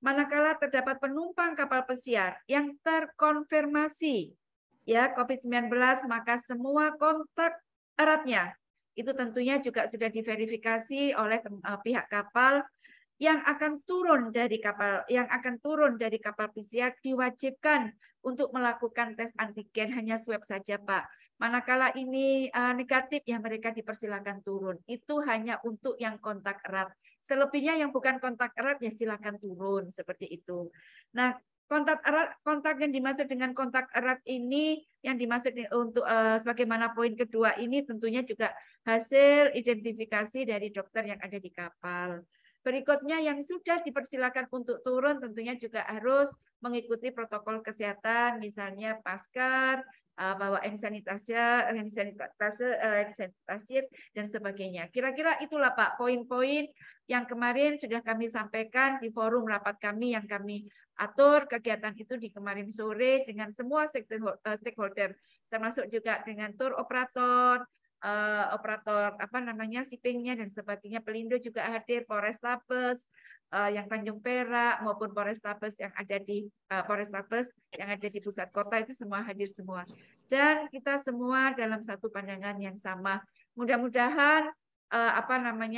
Manakala terdapat penumpang kapal pesiar yang terkonfirmasi COVID-19, maka semua kontak eratnya itu tentunya juga sudah diverifikasi oleh pihak kapal yang akan turun dari kapal pesiar diwajibkan untuk melakukan tes antigen, hanya swab saja, Pak. Manakala ini negatif, ya mereka dipersilakan turun. Itu hanya untuk yang kontak erat. Selebihnya yang bukan kontak erat ya silakan turun, seperti itu. Nah, kontak yang dimaksud dengan kontak erat ini yang dimaksud untuk sebagaimana poin kedua ini tentunya juga hasil identifikasi dari dokter yang ada di kapal. Berikutnya yang sudah dipersilakan untuk turun tentunya juga harus mengikuti protokol kesehatan, misalnya masker, bawa hand sanitizer dan sebagainya. Kira-kira itulah Pak poin-poin yang kemarin sudah kami sampaikan di forum rapat kami yang kami atur kegiatan itu di kemarin sore dengan semua stakeholder, termasuk juga dengan tour operator shippingnya dan sebagainya. Pelindo juga hadir, Polrestabes yang Tanjung Perak maupun Polrestabes yang ada di pusat kota itu semua hadir semua. Dan kita semua dalam satu pandangan yang sama. Mudah-mudahan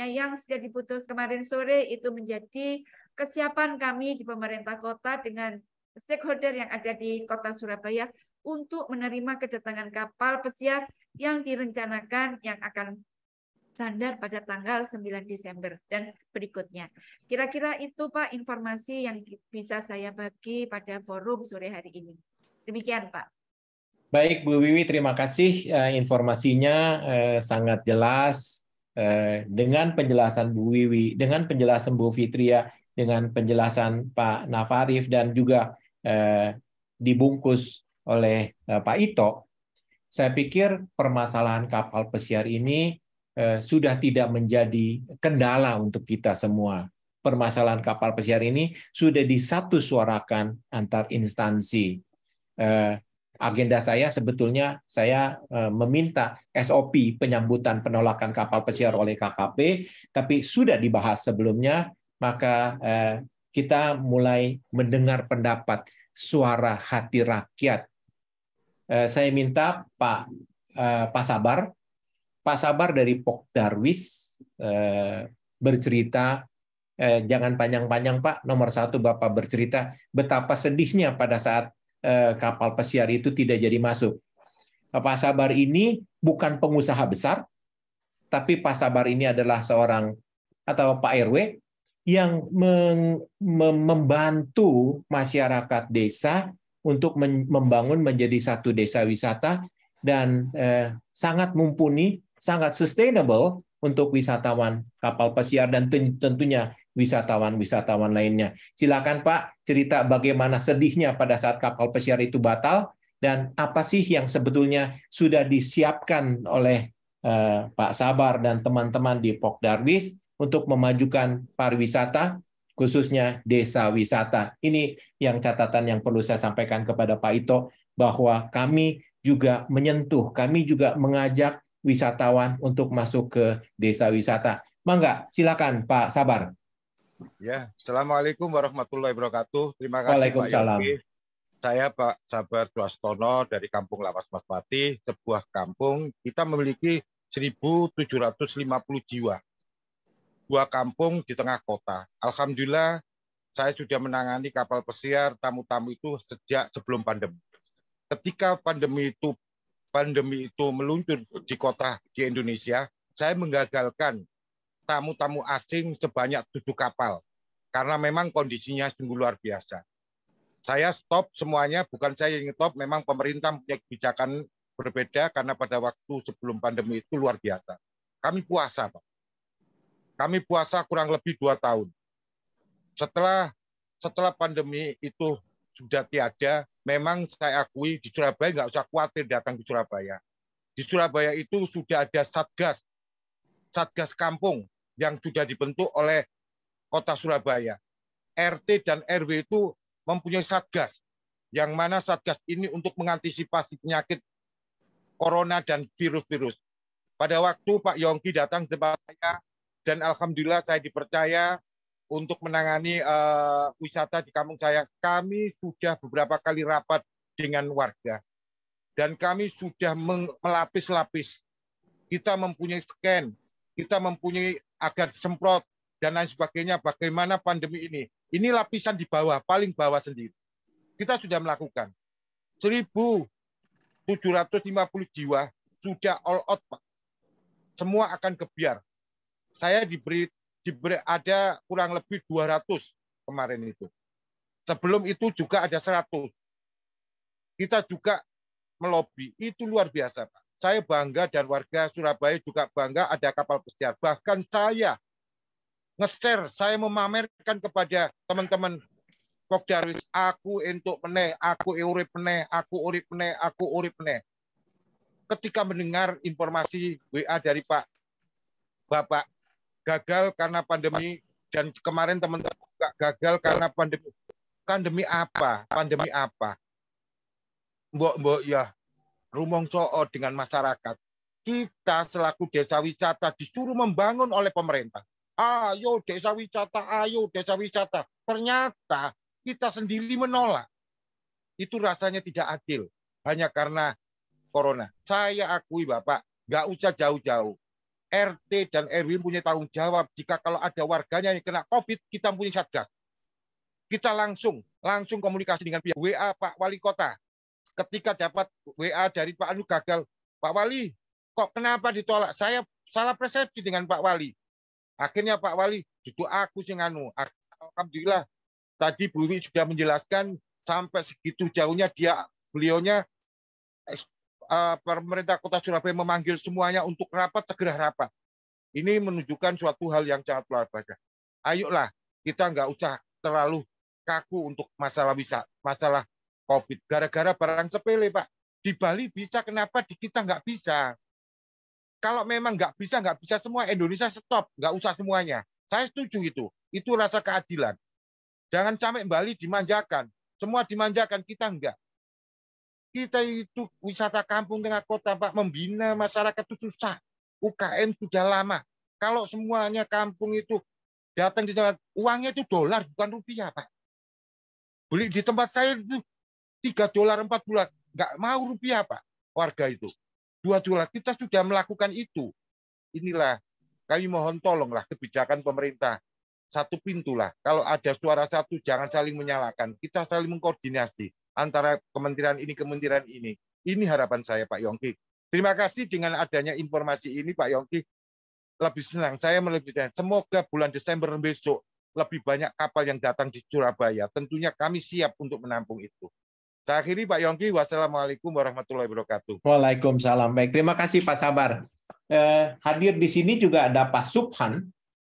yang sudah diputus kemarin sore itu menjadi kesiapan kami di pemerintah kota dengan stakeholder yang ada di kota Surabaya untuk menerima kedatangan kapal pesiar yang direncanakan yang akan sandar pada tanggal 9 Desember dan berikutnya. Kira-kira itu Pak informasi yang bisa saya bagi pada forum sore hari ini. Demikian Pak. Baik Bu Wiwi, terima kasih informasinya sangat jelas dengan penjelasan Bu Wiwi, dengan penjelasan Bu Fitria, dengan penjelasan Pak Nafarif dan juga dibungkus oleh Pak Ito. saya pikir permasalahan kapal pesiar ini sudah tidak menjadi kendala untuk kita semua. Permasalahan kapal pesiar ini sudah disatu suarakan antar instansi. Agenda saya sebetulnya saya meminta SOP penyambutan penolakan kapal pesiar oleh KKP, tapi sudah dibahas sebelumnya, maka kita mulai mendengar pendapat suara hati rakyat. Saya minta Pak Sabar dari Pok Darwis bercerita, jangan panjang-panjang Pak, nomor 1 Bapak bercerita betapa sedihnya pada saat kapal pesiar itu tidak jadi masuk. Pak Sabar ini bukan pengusaha besar, tapi Pak Sabar ini adalah seorang atau Pak RW yang membantu masyarakat desa untuk membangun menjadi satu desa wisata dan sangat mumpuni, sangat sustainable untuk wisatawan kapal pesiar dan tentunya wisatawan-wisatawan lainnya. Silakan Pak, cerita bagaimana sedihnya pada saat kapal pesiar itu batal dan apa sih yang sebetulnya sudah disiapkan oleh Pak Sabar dan teman-teman di Pok Darwis untuk memajukan pariwisata, khususnya desa wisata. Ini yang catatan yang perlu saya sampaikan kepada Pak Ito, bahwa kami juga menyentuh, kami juga mengajak wisatawan untuk masuk ke desa wisata. Mangga, silakan Pak Sabar. Ya, Assalamualaikum warahmatullahi wabarakatuh. Terima kasih Pak Yogi. Saya Pak Sabar Dwastono dari Kampung Lawas Maspati, sebuah kampung kita memiliki 1.750 jiwa. 2 kampung di tengah kota. Alhamdulillah, saya sudah menangani kapal pesiar tamu-tamu itu sejak sebelum pandemi. Ketika pandemi itu meluncur di kota di Indonesia, saya menggagalkan tamu-tamu asing sebanyak 7 kapal karena memang kondisinya sungguh luar biasa. Saya stop semuanya, bukan saya yang stop, memang pemerintah punya kebijakan berbeda karena pada waktu sebelum pandemi itu luar biasa. Kami puasa, Pak. Kami puasa kurang lebih 2 tahun. Setelah pandemi itu sudah tiada, memang saya akui di Surabaya nggak usah khawatir datang di Surabaya. Di Surabaya itu sudah ada Satgas Kampung yang sudah dibentuk oleh Kota Surabaya. RT dan RW itu mempunyai Satgas, yang mana Satgas ini untuk mengantisipasi penyakit corona dan virus-virus. Pada waktu Pak Yongki datang ke tempat saya, dan alhamdulillah saya dipercaya untuk menangani wisata di kampung saya. Kami sudah beberapa kali rapat dengan warga. Dan kami sudah melapis-lapis. Kita mempunyai scan, kita mempunyai agar semprot, dan lain sebagainya. Bagaimana pandemi ini? Ini lapisan di bawah, paling bawah sendiri. Kita sudah melakukan. 1.750 jiwa sudah all out, Pak. Semua akan kebiar. Saya diberi ada kurang lebih 200 kemarin itu. Sebelum itu juga ada 100. Kita juga melobi. Itu luar biasa, Pak. Saya bangga dan warga Surabaya juga bangga ada kapal pesiar. Bahkan saya nge-share, saya memamerkan kepada teman-teman Pok Darwis, aku entuk meneh, aku urip meneh, aku urip meneh, aku urip meneh. Ketika mendengar informasi WA dari Pak Bapak, gagal karena pandemi, dan kemarin teman-teman juga gagal karena pandemi. Pandemi apa? Pandemi apa? Mbok ya, rumongso dengan masyarakat. Kita selaku desa wisata disuruh membangun oleh pemerintah. Ayo desa wisata, ayo desa wisata. Ternyata kita sendiri menolak. Itu rasanya tidak adil. Hanya karena corona. Saya akui Bapak, nggak usah jauh-jauh. RT dan RW punya tanggung jawab. Jika kalau ada warganya yang kena COVID, kita punya Satgas. Kita langsung komunikasi dengan pihak WA Pak Wali Kota. Ketika dapat WA dari Pak Anu gagal, Pak Wali, kok kenapa ditolak? Saya salah persepsi dengan Pak Wali. Akhirnya Pak Wali, itu aku sing anu. Alhamdulillah, tadi Bu Wi sudah menjelaskan sampai segitu jauhnya beliaunya pemerintah Kota Surabaya memanggil semuanya untuk rapat, segera rapat. Ini menunjukkan suatu hal yang sangat luar biasa. Ayolah, kita nggak usah terlalu kaku untuk masalah COVID. Gara-gara barang sepele, Pak. Di Bali bisa, kenapa di kita nggak bisa? Kalau memang nggak bisa semua, Indonesia stop, nggak usah semuanya. Saya setuju itu. Itu rasa keadilan. Jangan sampai Bali dimanjakan. Semua dimanjakan, kita enggak. Kita itu wisata kampung tengah kota, Pak, membina masyarakat itu susah. UKM sudah lama. Kalau semuanya kampung itu datang di tempat, uangnya itu dolar, bukan rupiah, Pak. Beli di tempat saya itu $3 4 bulan. Nggak mau rupiah, Pak, warga itu. $2. Kita sudah melakukan itu. Inilah, kami mohon tolonglah kebijakan pemerintah. Satu pintu lah. Kalau ada suara satu, jangan saling menyalahkan. Kita saling mengkoordinasi antara kementerian ini. Ini harapan saya, Pak Yongki. Terima kasih dengan adanya informasi ini, Pak Yongki. Lebih senang. Saya lebih senang. Semoga bulan Desember besok lebih banyak kapal yang datang di Surabaya. Tentunya kami siap untuk menampung itu. Saya akhiri, Pak Yongki. Wassalamualaikum warahmatullahi wabarakatuh. Waalaikumsalam. Baik, terima kasih Pak Sabar. Hadir di sini juga ada Pak Subhan.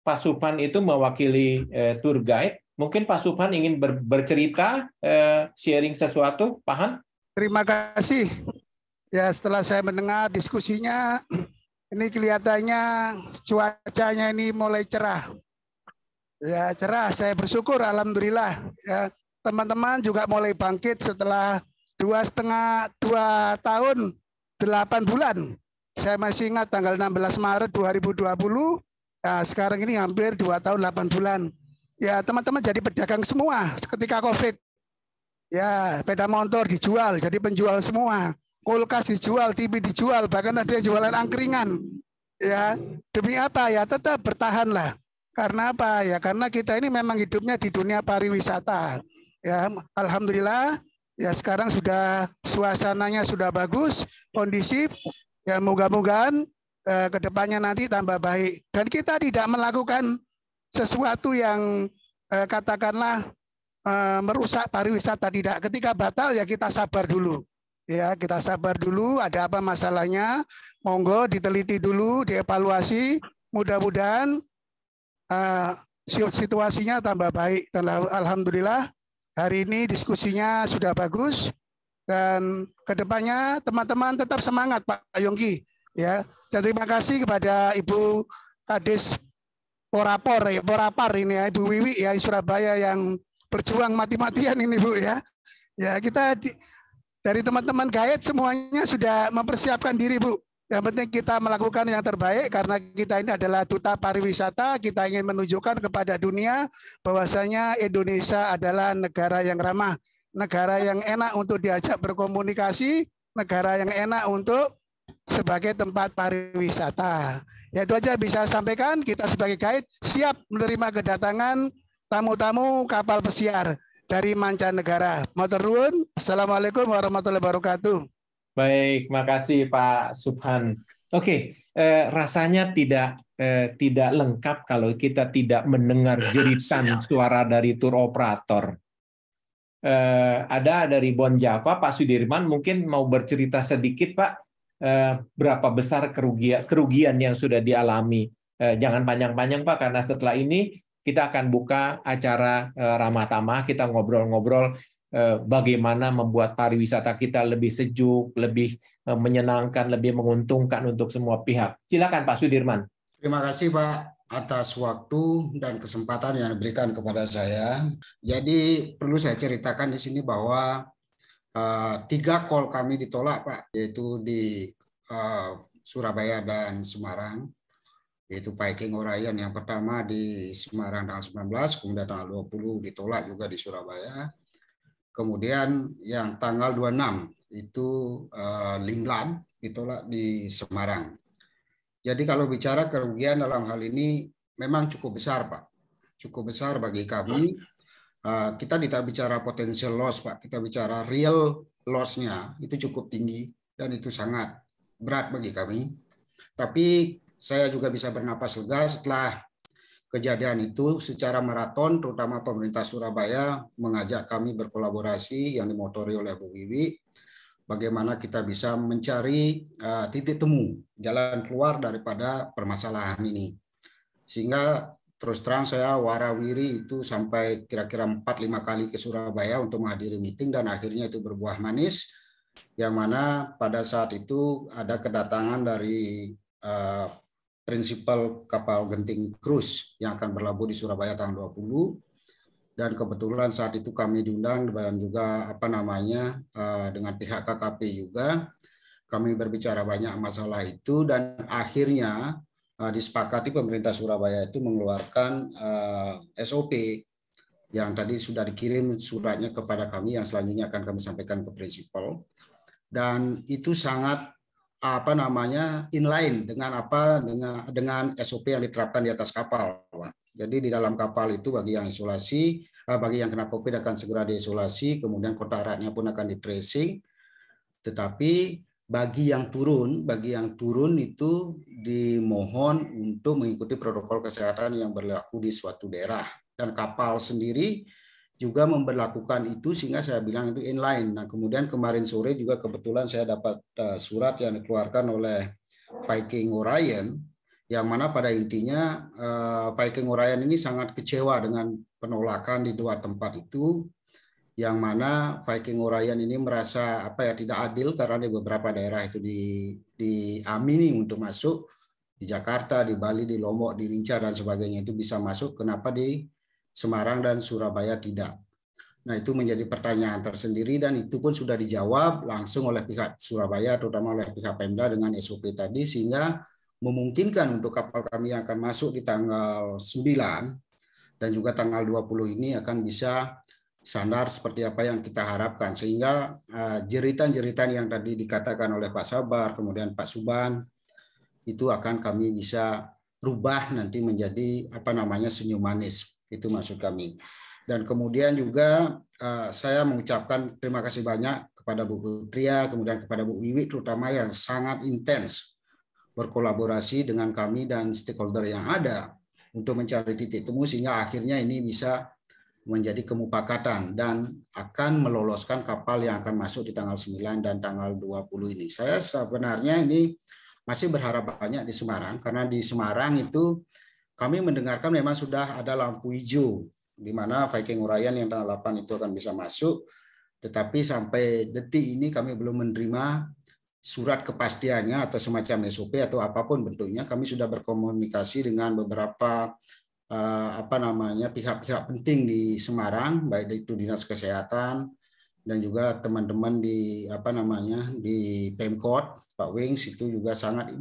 Pak Subhan itu mewakili tour guide. Mungkin Pak Subhan ingin bercerita, sharing sesuatu, Pak Han? Terima kasih. Ya, setelah saya mendengar diskusinya, ini kelihatannya cuacanya ini mulai cerah. Ya, cerah. Saya bersyukur, alhamdulillah. Ya, teman-teman juga mulai bangkit setelah 2 tahun 8 bulan. Saya masih ingat tanggal 16 Maret 2020. Nah, sekarang ini hampir 2 tahun 8 bulan. Ya, teman-teman jadi pedagang semua ketika COVID. Ya, sepeda motor dijual, jadi penjual semua. Kulkas dijual, TV dijual, bahkan ada yang jualan angkringan. Ya, demi apa ya? Tetap bertahanlah. Karena apa ya? Karena kita ini memang hidupnya di dunia pariwisata. Ya, alhamdulillah. Ya, sekarang sudah suasananya sudah bagus, kondisif. Ya, moga-mogaan kedepannya nanti tambah baik. Dan kita tidak melakukan sesuatu yang katakanlah merusak pariwisata, tidak. Ketika batal ya kita sabar dulu. Ya, kita sabar dulu, ada apa masalahnya, monggo diteliti dulu, dievaluasi, mudah-mudahan situasinya tambah baik. Dan alhamdulillah hari ini diskusinya sudah bagus dan kedepannya teman-teman tetap semangat, Pak Yongki. Ya, dan terima kasih kepada Ibu Kadis Porapar ini ya, Ibu Wiwi ya Surabaya yang berjuang mati-matian ini Bu ya. Ya, kita dari teman-teman guide semuanya sudah mempersiapkan diri Bu. Yang penting kita melakukan yang terbaik karena kita ini adalah duta pariwisata. Kita ingin menunjukkan kepada dunia bahwasanya Indonesia adalah negara yang ramah, negara yang enak untuk diajak berkomunikasi, negara yang enak untuk sebagai tempat pariwisata. Ya, itu aja bisa sampaikan. Kita sebagai guide siap menerima kedatangan tamu-tamu kapal pesiar dari mancanegara. Matur nuwun. Assalamualaikum warahmatullahi wabarakatuh. Baik, makasih Pak Subhan. Oke, rasanya tidak lengkap kalau kita tidak mendengar jeritan suara dari tur operator. Ada dari Bon Java, Pak Sudirman mungkin mau bercerita sedikit Pak. Berapa besar kerugian yang sudah dialami. Jangan panjang-panjang Pak, karena setelah ini kita akan buka acara ramah tamah, kita ngobrol-ngobrol bagaimana membuat pariwisata kita lebih sejuk, lebih menyenangkan, lebih menguntungkan untuk semua pihak. Silakan Pak Sudirman. Terima kasih Pak atas waktu dan kesempatan yang diberikan kepada saya. Jadi perlu saya ceritakan di sini bahwa 3 call kami ditolak Pak, yaitu di Surabaya dan Semarang, yaitu Viking Orion yang pertama di Semarang tanggal 19, kemudian tanggal 20 ditolak juga di Surabaya. Kemudian yang tanggal 26 itu Limland ditolak di Semarang. Jadi kalau bicara kerugian dalam hal ini memang cukup besar Pak, cukup besar bagi kami. Kita tidak bicara potential loss Pak, kita bicara real loss-nya itu cukup tinggi dan itu sangat berat bagi kami. Tapi saya juga bisa bernapas lega setelah kejadian itu secara maraton, terutama pemerintah Surabaya mengajak kami berkolaborasi yang dimotori oleh Bu Wiwi, bagaimana kita bisa mencari titik temu, jalan keluar daripada permasalahan ini. Sehingga terus terang saya warawiri itu sampai kira-kira 4-5 kali ke Surabaya untuk menghadiri meeting dan akhirnya itu berbuah manis. yang mana pada saat itu ada kedatangan dari prinsipal kapal Genting Cruise yang akan berlabuh di Surabaya tanggal 20, dan kebetulan saat itu kami diundang dan juga dengan pihak KKP juga. Kami berbicara banyak masalah itu dan akhirnya disepakati pemerintah Surabaya itu mengeluarkan SOP yang tadi sudah dikirim suratnya kepada kami, yang selanjutnya akan kami sampaikan ke prinsipal, dan itu sangat inline dengan SOP yang diterapkan di atas kapal, Pak. Jadi di dalam kapal itu bagi yang isolasi, bagi yang kena COVID akan segera diisolasi, kemudian kontak eratnya pun akan di tracing. Tetapi bagi yang turun itu dimohon untuk mengikuti protokol kesehatan yang berlaku di suatu daerah, dan kapal sendiri juga memberlakukan itu, sehingga saya bilang itu inline. Nah, kemudian kemarin sore juga kebetulan saya dapat surat yang dikeluarkan oleh Viking Orion, yang mana pada intinya Viking Orion ini sangat kecewa dengan penolakan di dua tempat itu, yang mana Viking Orion ini merasa tidak adil karena di beberapa daerah itu diamini untuk masuk, di Jakarta, di Bali, di Lombok, di Rinca dan sebagainya itu bisa masuk, kenapa di Semarang dan Surabaya tidak? Nah, itu menjadi pertanyaan tersendiri, dan itu pun sudah dijawab langsung oleh pihak Surabaya, terutama oleh pihak Pemda dengan SOP tadi, sehingga memungkinkan untuk kapal kami yang akan masuk di tanggal 9 dan juga tanggal 20 ini akan bisa standar seperti apa yang kita harapkan, sehingga jeritan-jeritan yang tadi dikatakan oleh Pak Sabar, kemudian Pak Suban, itu akan kami bisa rubah nanti menjadi senyum manis. Itu maksud kami. Dan kemudian juga saya mengucapkan terima kasih banyak kepada Bu Putria, kemudian kepada Bu Wiwi, terutama yang sangat intens berkolaborasi dengan kami dan stakeholder yang ada untuk mencari titik temu, sehingga akhirnya ini bisa menjadi kemupakatan dan akan meloloskan kapal yang akan masuk di tanggal 9 dan tanggal 20 ini. Saya sebenarnya ini masih berharap banyak di Semarang, karena di Semarang itu kami mendengarkan memang sudah ada lampu hijau, di mana Viking Orion yang tanggal 8 itu akan bisa masuk, tetapi sampai detik ini kami belum menerima surat kepastiannya atau semacam SOP atau apapun bentuknya. Kami sudah berkomunikasi dengan beberapa pihak-pihak penting di Semarang, baik itu Dinas Kesehatan dan juga teman-teman di di Pemkot, Pak Wings itu juga sangat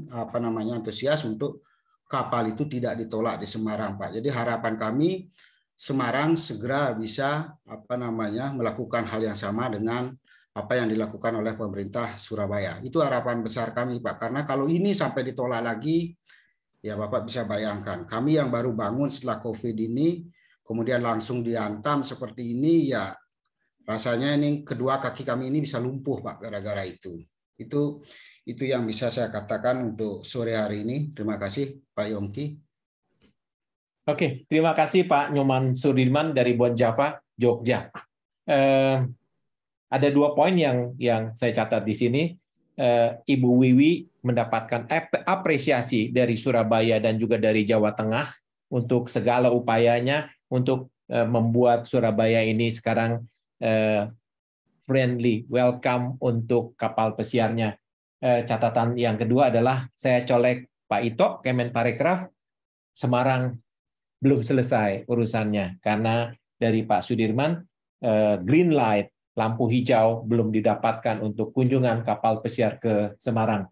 antusias untuk kapal itu tidak ditolak di Semarang, Pak. Jadi harapan kami Semarang segera bisa melakukan hal yang sama dengan apa yang dilakukan oleh pemerintah Surabaya. Itu harapan besar kami, Pak. Karena kalau ini sampai ditolak lagi, ya Bapak bisa bayangkan, kami yang baru bangun setelah COVID ini, kemudian langsung dihantam seperti ini, ya rasanya ini kedua kaki kami ini bisa lumpuh, Pak, gara-gara itu. Itu yang bisa saya katakan untuk sore hari ini. Terima kasih, Pak Yongki. Oke, terima kasih Pak Nyoman Sudirman dari Bon Java, Jogja. Ada 2 poin yang saya catat di sini. Ibu Wiwi mendapatkan apresiasi dari Surabaya dan juga dari Jawa Tengah untuk segala upayanya untuk membuat Surabaya ini sekarang friendly, welcome untuk kapal pesiarnya. Catatan yang kedua adalah saya colek Pak Ito, Kemenparekraf, Semarang belum selesai urusannya karena dari Pak Sudirman green light, lampu hijau belum didapatkan untuk kunjungan kapal pesiar ke Semarang.